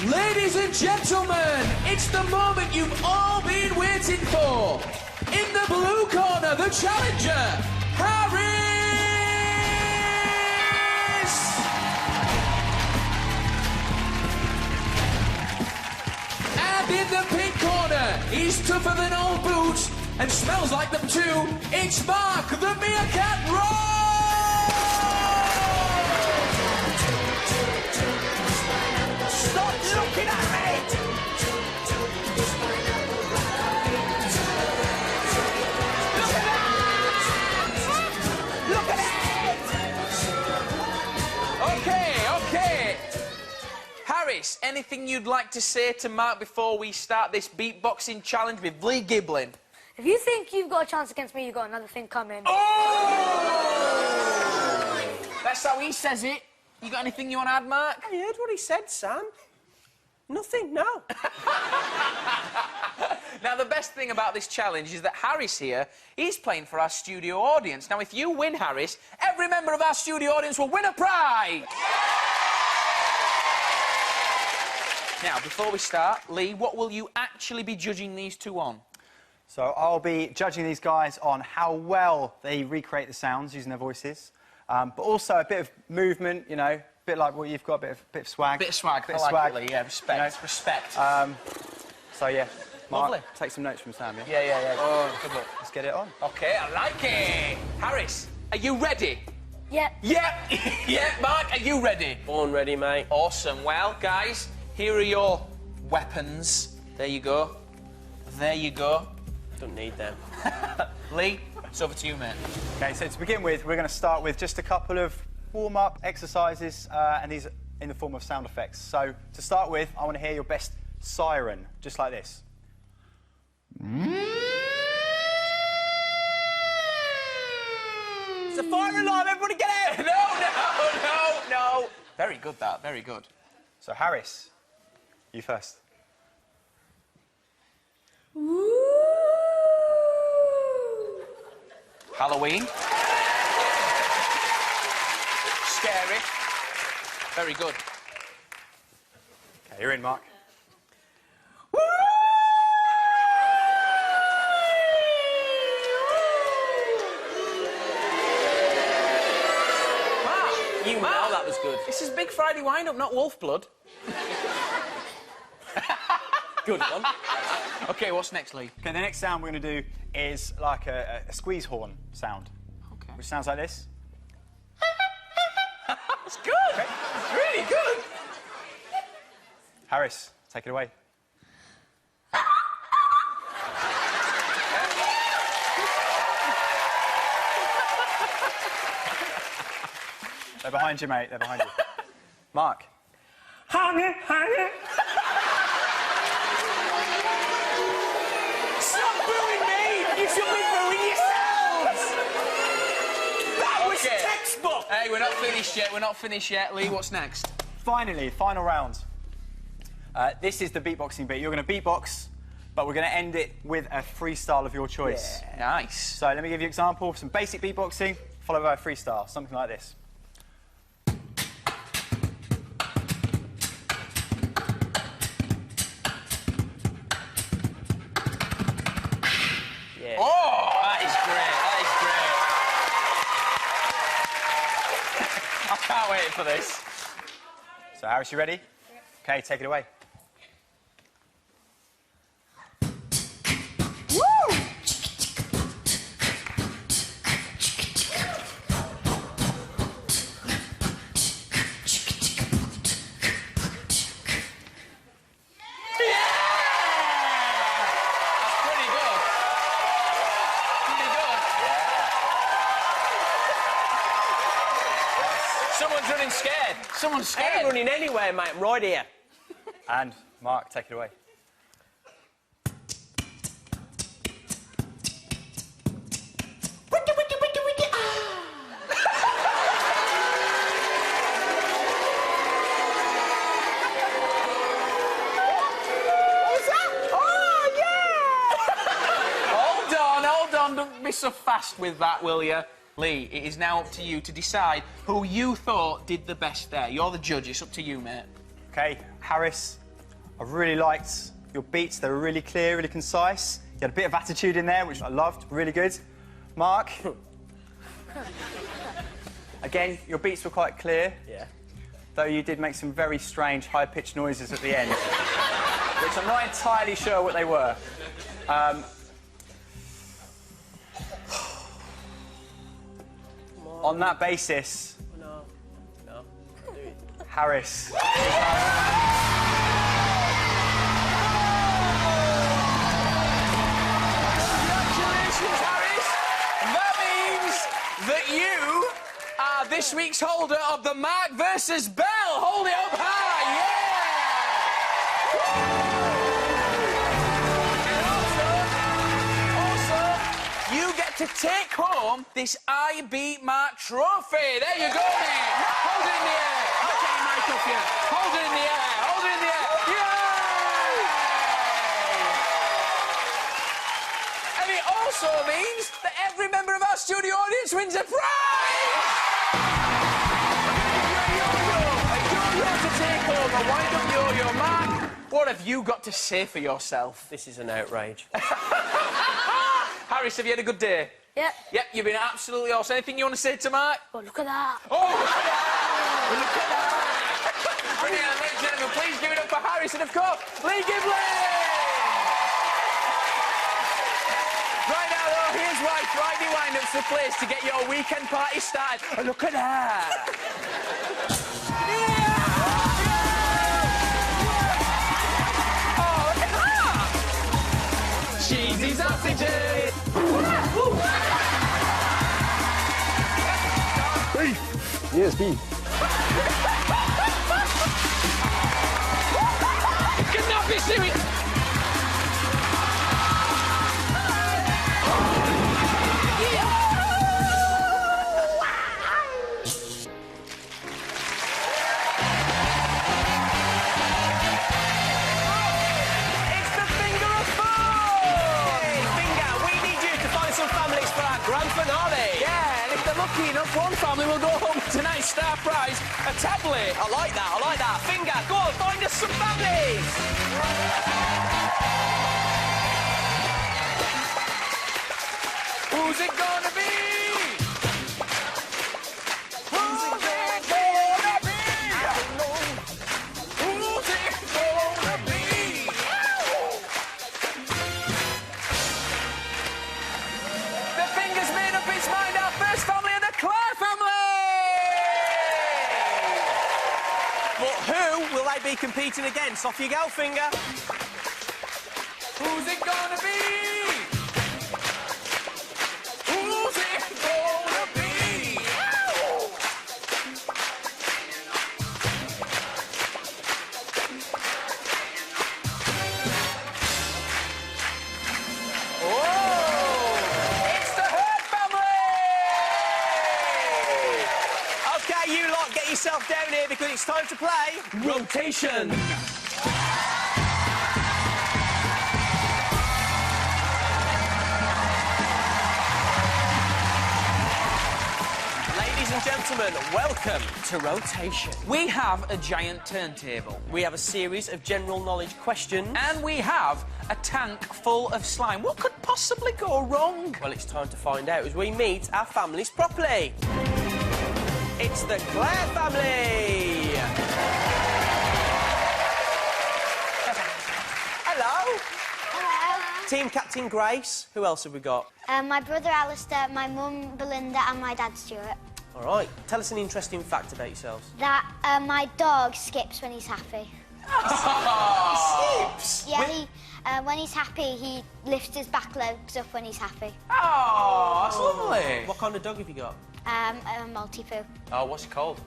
Speaker 4: Ladies and gentlemen, it's the moment you've all been waiting for. In the blue corner, the challenger, Harris! And in the pink corner, he's tougher than old boots and smells like them too. It's Mark, the Meerkat Roll!
Speaker 5: Stop looking at me! Look at that! Look at it!
Speaker 1: Okay. Harris, anything you'd like to say to Mark before we start this beatboxing challenge with Lee Giblin?
Speaker 9: If you think you've got a chance against me, you've got another thing coming.
Speaker 1: Oh! That's how he says it. You got anything you want to add, Mark?
Speaker 2: I heard what he said, Sam. Nothing, no.
Speaker 1: Now, the best thing about this challenge is that Harris here, he's playing for our studio audience. Now, if you win, Harris, every member of our studio audience will win a prize! Now, before we start, Lee, what will you actually be judging these two on?
Speaker 10: So I'll be judging these guys on how well they recreate the sounds using their voices, but also a bit of movement, you know, a bit like what you've got, a bit of swag.
Speaker 1: Bit of swag,
Speaker 10: bit
Speaker 1: I
Speaker 10: of
Speaker 1: like
Speaker 10: swag.
Speaker 1: it, Lee, yeah, respect,
Speaker 10: You know?
Speaker 1: respect.
Speaker 10: So, yeah. Mark,
Speaker 1: Lovely.
Speaker 10: take some notes from Sam, yeah?
Speaker 1: Yeah. Oh, good luck.
Speaker 10: Let's get it on.
Speaker 1: OK, I like it. Harris, are you ready?
Speaker 9: Yep.
Speaker 1: Yep. Yeah, Mark, are you ready?
Speaker 2: Born ready, mate.
Speaker 1: Awesome. Well, guys, here are your weapons. There you go. There you go.
Speaker 2: Don't need them.
Speaker 1: Lee, it's over to you, mate.
Speaker 10: OK, so to begin with, we're going to start with just a couple of warm-up exercises, and these are in the form of sound effects. So, to start with, I want to hear your best siren, just like this.
Speaker 2: It's a fire alarm, everybody get out!
Speaker 1: No. Very good, that. Very good.
Speaker 10: So, Harris, you first.
Speaker 1: Halloween. Scary. Very good.
Speaker 10: OK, you're in, Mark.
Speaker 2: You know that was good.
Speaker 1: This is Big Friday wind-up, not wolf blood.
Speaker 2: Good one.
Speaker 1: OK, what's next, Lee?
Speaker 10: OK, the next sound we're going to do is like a squeeze horn sound.
Speaker 1: OK.
Speaker 10: Which sounds like this.
Speaker 1: That's good. Okay. It's really good.
Speaker 10: Harris, take it away. They're behind you, mate. They're behind you. Mark.
Speaker 1: Stop booing me! You should be booing yourselves!
Speaker 2: That was textbook!
Speaker 1: Hey, we're not finished yet. We're not finished yet. Lee, what's next?
Speaker 10: Finally, final round. This is the beatboxing bit. You're going to beatbox, but we're going to end it with a freestyle of your choice.
Speaker 1: Yeah. Nice.
Speaker 10: So let me give you an example. Some basic beatboxing, followed by a freestyle. Something like this.
Speaker 2: Yeah.
Speaker 1: Oh, that is great. That is great. I can't wait for this.
Speaker 10: So, Harris, you ready? OK, take it away.
Speaker 1: Someone's running scared. Someone's scared.
Speaker 2: I ain't running anywhere, mate. I'm right here.
Speaker 10: And, Mark, take it away.
Speaker 1: Hold on, don't be so fast with that, will you? Lee, it is now up to you to decide who you thought did the best there. You're the judge, it's up to you, mate.
Speaker 10: OK, Harris, I really liked your beats. They were really clear, really concise. You had a bit of attitude in there, which I loved. Really good. Mark? Again, your beats were quite clear.
Speaker 2: Yeah.
Speaker 10: Though you did make some very strange, high-pitched noises at the end, which I'm not entirely sure what they were. On that basis,
Speaker 2: No. Do it.
Speaker 10: Harris.
Speaker 4: Congratulations, Harris. That means that you are this week's holder of the Mark versus Bell. Hold it up high, yeah! And also, you get to take home this I Beat Mark trophy. There you go, mate. Hold it in the air. I'll take your mic off you. Hold it in the air. Hold it in the air. Yay! And it also means that every member of our studio audience wins a prize! To take home a wind-up yo-yo. Mark, what have you got to say for yourself?
Speaker 2: This is an outrage.
Speaker 4: Harris, have you had a good day?
Speaker 3: Yep.
Speaker 4: Yep, you've been absolutely awesome. Anything you want to say to Mark?
Speaker 3: Oh, look at that.
Speaker 4: Oh, look at that! Look at that! Brilliant, ladies and gentlemen, please give it up for Harris and, of course, Lee Giblin! Right now, though, here's why Friday Wind-Up's the place to get your weekend party started. Oh, look at that! Cheesy's oxygen!
Speaker 16: Beef! Yes, beef.
Speaker 4: Cannot be serious!
Speaker 2: Grand finale!
Speaker 4: Yeah, and if they're lucky enough, one family will go home with tonight's star prize, a tablet.
Speaker 2: I like that. Finger, go on, find us some families!
Speaker 4: Who's it gonna be? Who's it gonna be? I don't know. Who's it gonna be? The Finger's made up its mind. Our first family are the Clare family!
Speaker 2: But who will they be competing against? Off you go, Finger.
Speaker 4: Who's it gonna be? Who's it gonna be? Oh! It's the Herd family!
Speaker 2: OK, you lot, get yourself down here because it's time to play...
Speaker 4: Rotation!
Speaker 2: Ladies and gentlemen, welcome to Rotation.
Speaker 1: We have a giant turntable.
Speaker 2: We have a series of general knowledge questions.
Speaker 1: And we have a tank full of slime. What could possibly go wrong?
Speaker 2: Well, it's time to find out as we meet our families properly. It's the Clare family! Hello!
Speaker 21: Hello.
Speaker 2: Team Captain Grace. Who else have we got?
Speaker 21: My brother Alistair, my mum Belinda and my dad Stuart.
Speaker 2: All right. Tell us an interesting fact about yourselves.
Speaker 21: That my dog skips when he's happy.
Speaker 4: Skips?
Speaker 21: Yeah, when he's happy, he lifts his back legs up when he's happy.
Speaker 4: Oh, that's lovely.
Speaker 2: What kind of dog have you got?
Speaker 21: A multi-poo.
Speaker 4: Oh, what's it called?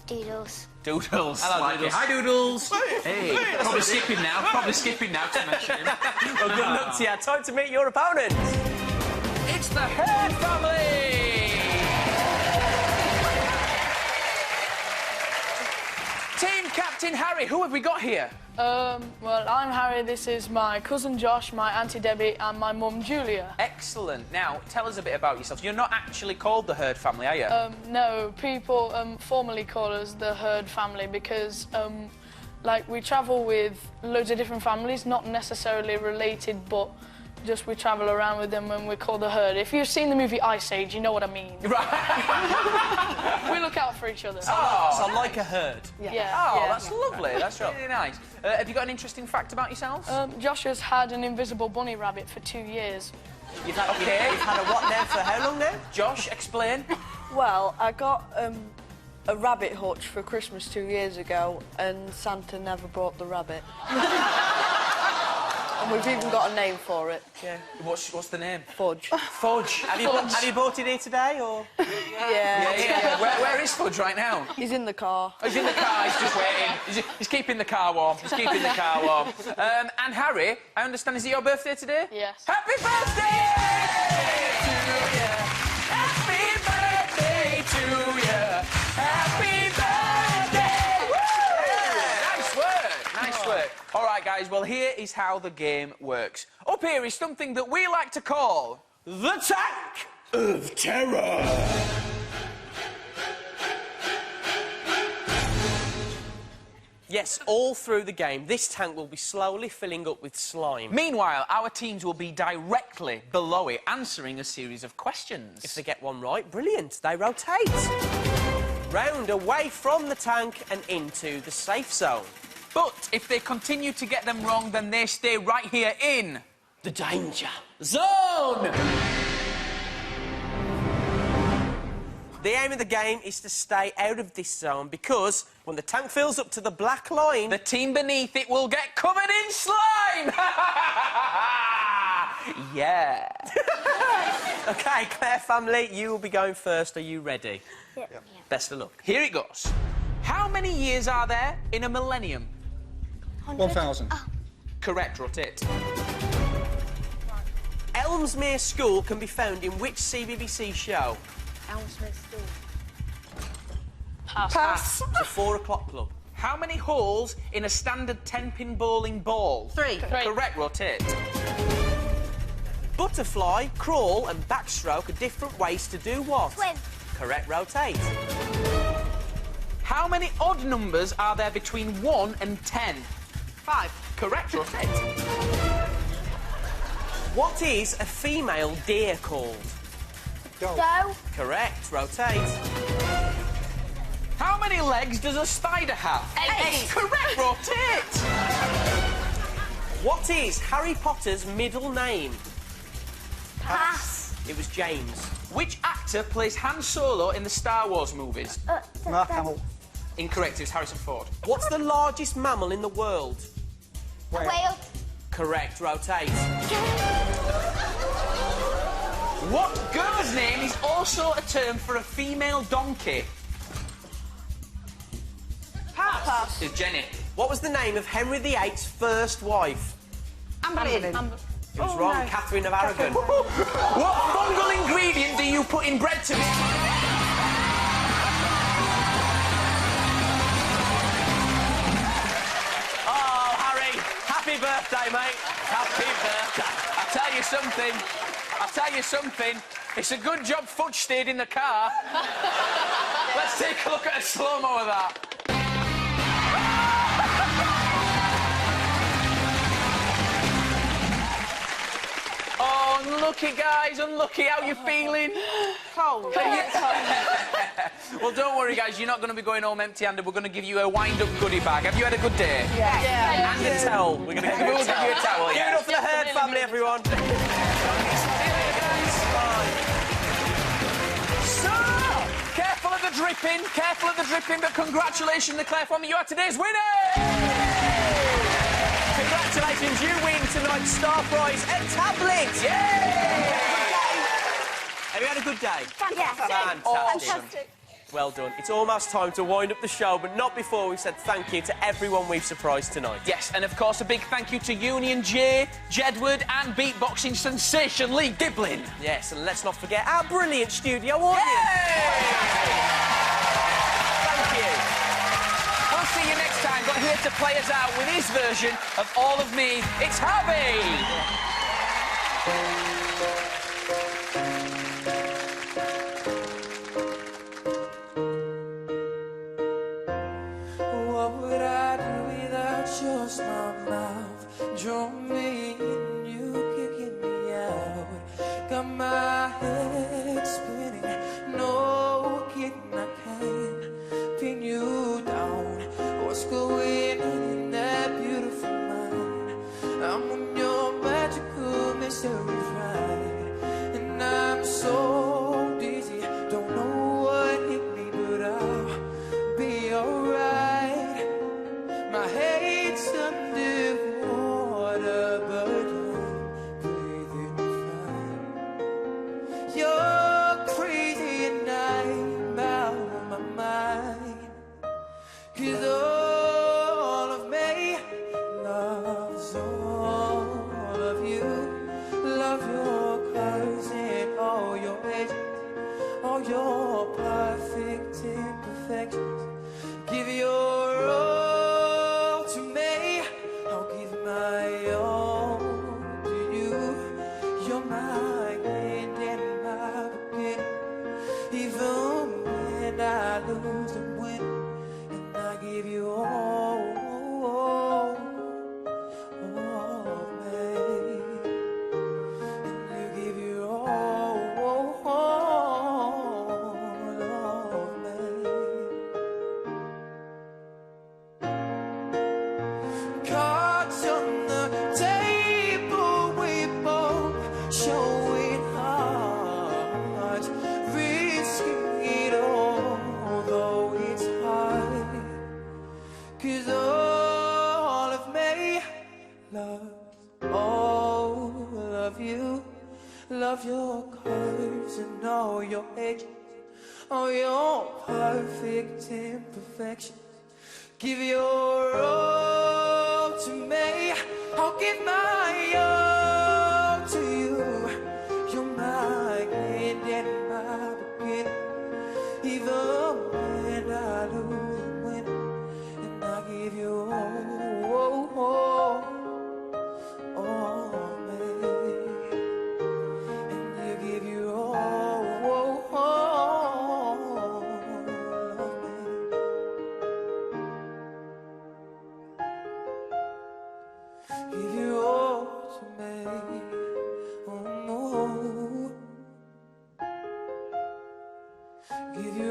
Speaker 21: Doodles.
Speaker 4: Doodles.
Speaker 1: Hello,
Speaker 4: Like
Speaker 1: Doodles.
Speaker 4: it.
Speaker 1: Hi, Doodles. Hey. Probably skipping now. Probably skipping now to mention him.
Speaker 2: Well, good luck to you. Time to meet your opponents.
Speaker 4: It's the Herd family! Team Captain Harry, who have we got here?
Speaker 6: Well, I'm Harry, this is my cousin Josh, my auntie Debbie and my mum Julia.
Speaker 1: Excellent. Now, tell us a bit about yourself. You're not actually called the Herd family, are you?
Speaker 6: No, people formerly call us the Herd family because Like, we travel with loads of different families, not necessarily related, but just we travel around with them when we're called the herd. If you've seen the movie Ice Age, you know what I mean.
Speaker 4: Right.
Speaker 6: We look out for each other.
Speaker 2: So like a herd.
Speaker 6: Yeah.
Speaker 4: Oh, that's lovely. That's really nice. Have you got an interesting fact about yourselves?
Speaker 6: Josh has had an invisible bunny rabbit for 2 years.
Speaker 2: You've had a what now for how long now?
Speaker 4: Josh, explain.
Speaker 7: Well, I got a rabbit hutch for Christmas 2 years ago, and Santa never brought the rabbit. And we've even got a name for it.
Speaker 2: Yeah.
Speaker 4: What's the name?
Speaker 7: Fudge.
Speaker 4: Fudge.
Speaker 2: Have you bought it here today, or?
Speaker 7: Yeah.
Speaker 4: Where is Fudge right now?
Speaker 7: He's in the car.
Speaker 4: Oh, he's in the car, he's just waiting. He's keeping the car warm. He's keeping the car warm. And Harry, I understand, is it your birthday today?
Speaker 6: Yes.
Speaker 4: Happy birthday to you! Happy birthday to you! Happy birthday! Woo! Nice work, nice work. All right, guys, well, here is how the game works. Up here is something that we like to call the Tank of Terror.
Speaker 2: Yes, all through the game, this tank will be slowly filling up with slime.
Speaker 4: Meanwhile, our teams will be directly below it, answering a series of questions.
Speaker 2: If they get one right, brilliant. They rotate. Round away from the tank and into the safe zone.
Speaker 4: But if they continue to get them wrong, then they stay right here in
Speaker 2: the danger
Speaker 4: zone.
Speaker 2: The aim of the game is to stay out of this zone because when the tank fills up to the black line...
Speaker 4: the team beneath it will get covered in slime! Yeah.
Speaker 2: OK, Claire family, you will be going first. Are you ready?
Speaker 21: Yeah.
Speaker 2: Best of luck.
Speaker 4: Here it goes. How many years are there in a millennium?
Speaker 16: 1,000.
Speaker 21: Oh.
Speaker 4: Correct, rotate.
Speaker 2: Elmsmere School can be found in which CBBC show?
Speaker 7: Elmsmere School.
Speaker 6: Pass.
Speaker 2: The 4 o'clock club.
Speaker 4: How many holes in a standard 10-pin bowling ball?
Speaker 7: 3.
Speaker 4: Correct, rotate.
Speaker 2: Butterfly, crawl and backstroke are different ways to do what?
Speaker 21: Swim.
Speaker 2: Correct, rotate.
Speaker 4: How many odd numbers are there between 1 and 10?
Speaker 7: 5.
Speaker 4: Correct, rotate.
Speaker 2: What is a female deer called?
Speaker 21: Doe.
Speaker 2: Correct, rotate.
Speaker 4: How many legs does a spider have?
Speaker 7: 8.
Speaker 4: Correct, rotate.
Speaker 2: What is Harry Potter's middle name?
Speaker 21: Pass.
Speaker 2: It was James.
Speaker 4: Which actor plays Han Solo in the Star Wars movies?
Speaker 16: Mark Hamill.
Speaker 4: Incorrect, it was Harrison Ford.
Speaker 2: What's the largest mammal in the world?
Speaker 21: Whale.
Speaker 2: Correct, rotate.
Speaker 4: What girl's name is also a term for a female donkey?
Speaker 7: Pass.
Speaker 4: It's Jenny.
Speaker 2: What was the name of Henry VIII's first wife?
Speaker 7: Anne Boleyn.
Speaker 2: It was wrong, Catherine of Aragon.
Speaker 4: What fungal ingredient do you put in bread to make?
Speaker 2: Oh, Harry, happy birthday, mate. Happy birthday.
Speaker 4: I'll tell you something. It's a good job Fudge stayed in the car. Let's take a look at a slow-mo of that. Oh, unlucky, guys, unlucky. How you feeling?
Speaker 7: Cold.
Speaker 4: Well, don't worry, guys. You're not going to be going home empty-handed. We're going to give you a wind-up goodie bag. Have you had a good day?
Speaker 7: Yeah.
Speaker 2: And a towel. We're going to give you
Speaker 4: We'll
Speaker 2: a
Speaker 4: give
Speaker 2: towel.
Speaker 4: you a towel,
Speaker 2: Give
Speaker 4: yeah.
Speaker 2: it up for the herd family, everyone.
Speaker 4: So, careful of the dripping, but congratulations, the Claire family. You are today's winners!
Speaker 2: Congratulations, you win tonight's Star Prize and tablet!
Speaker 4: Yay!
Speaker 2: Have you had a good day?
Speaker 21: Fantastic.
Speaker 2: Fantastic. Well done. It's almost time to wind up the show, but not before we've said thank you to everyone we've surprised tonight.
Speaker 4: Yes, and of course a big thank you to Union J, Jedward and beatboxing sensation Lee Giblin.
Speaker 2: Yes, and let's not forget our brilliant studio audience. Thank you.
Speaker 4: We'll see you next time, but here to play us out with his version of All of Me, it's Harvey!
Speaker 5: What would I do without close my mouth, draw me in, you kicking me out. Got my head spinning, no kidding, I can't pin you down. What's going on in that beautiful mind? I'm on your magical mystery ride, and I'm so dizzy, don't know what hit me, but I'll be alright. My head's underwater, but I'm breathing fine. You're crazy and I'm out of my mind, 'cause all of me loves all of you. Love your curves and all your edges, all your perfect imperfections. Give your all to me, I'll give my all to you. You're my end and my beginning, even when I lose and win. And I give you all of me, and you give your all of me. Cards on the table, we both showing hearts, risking it all, though it's hard. 'Cause all of me loves all of you. Love your curves and all your edges, all your perfect imperfections. Give your all to me, I'll give my all to you. You're my end and my beginning, even when I lose and win. And I give you all of me, and you give you all of me. Give you all to me, oh no. Give you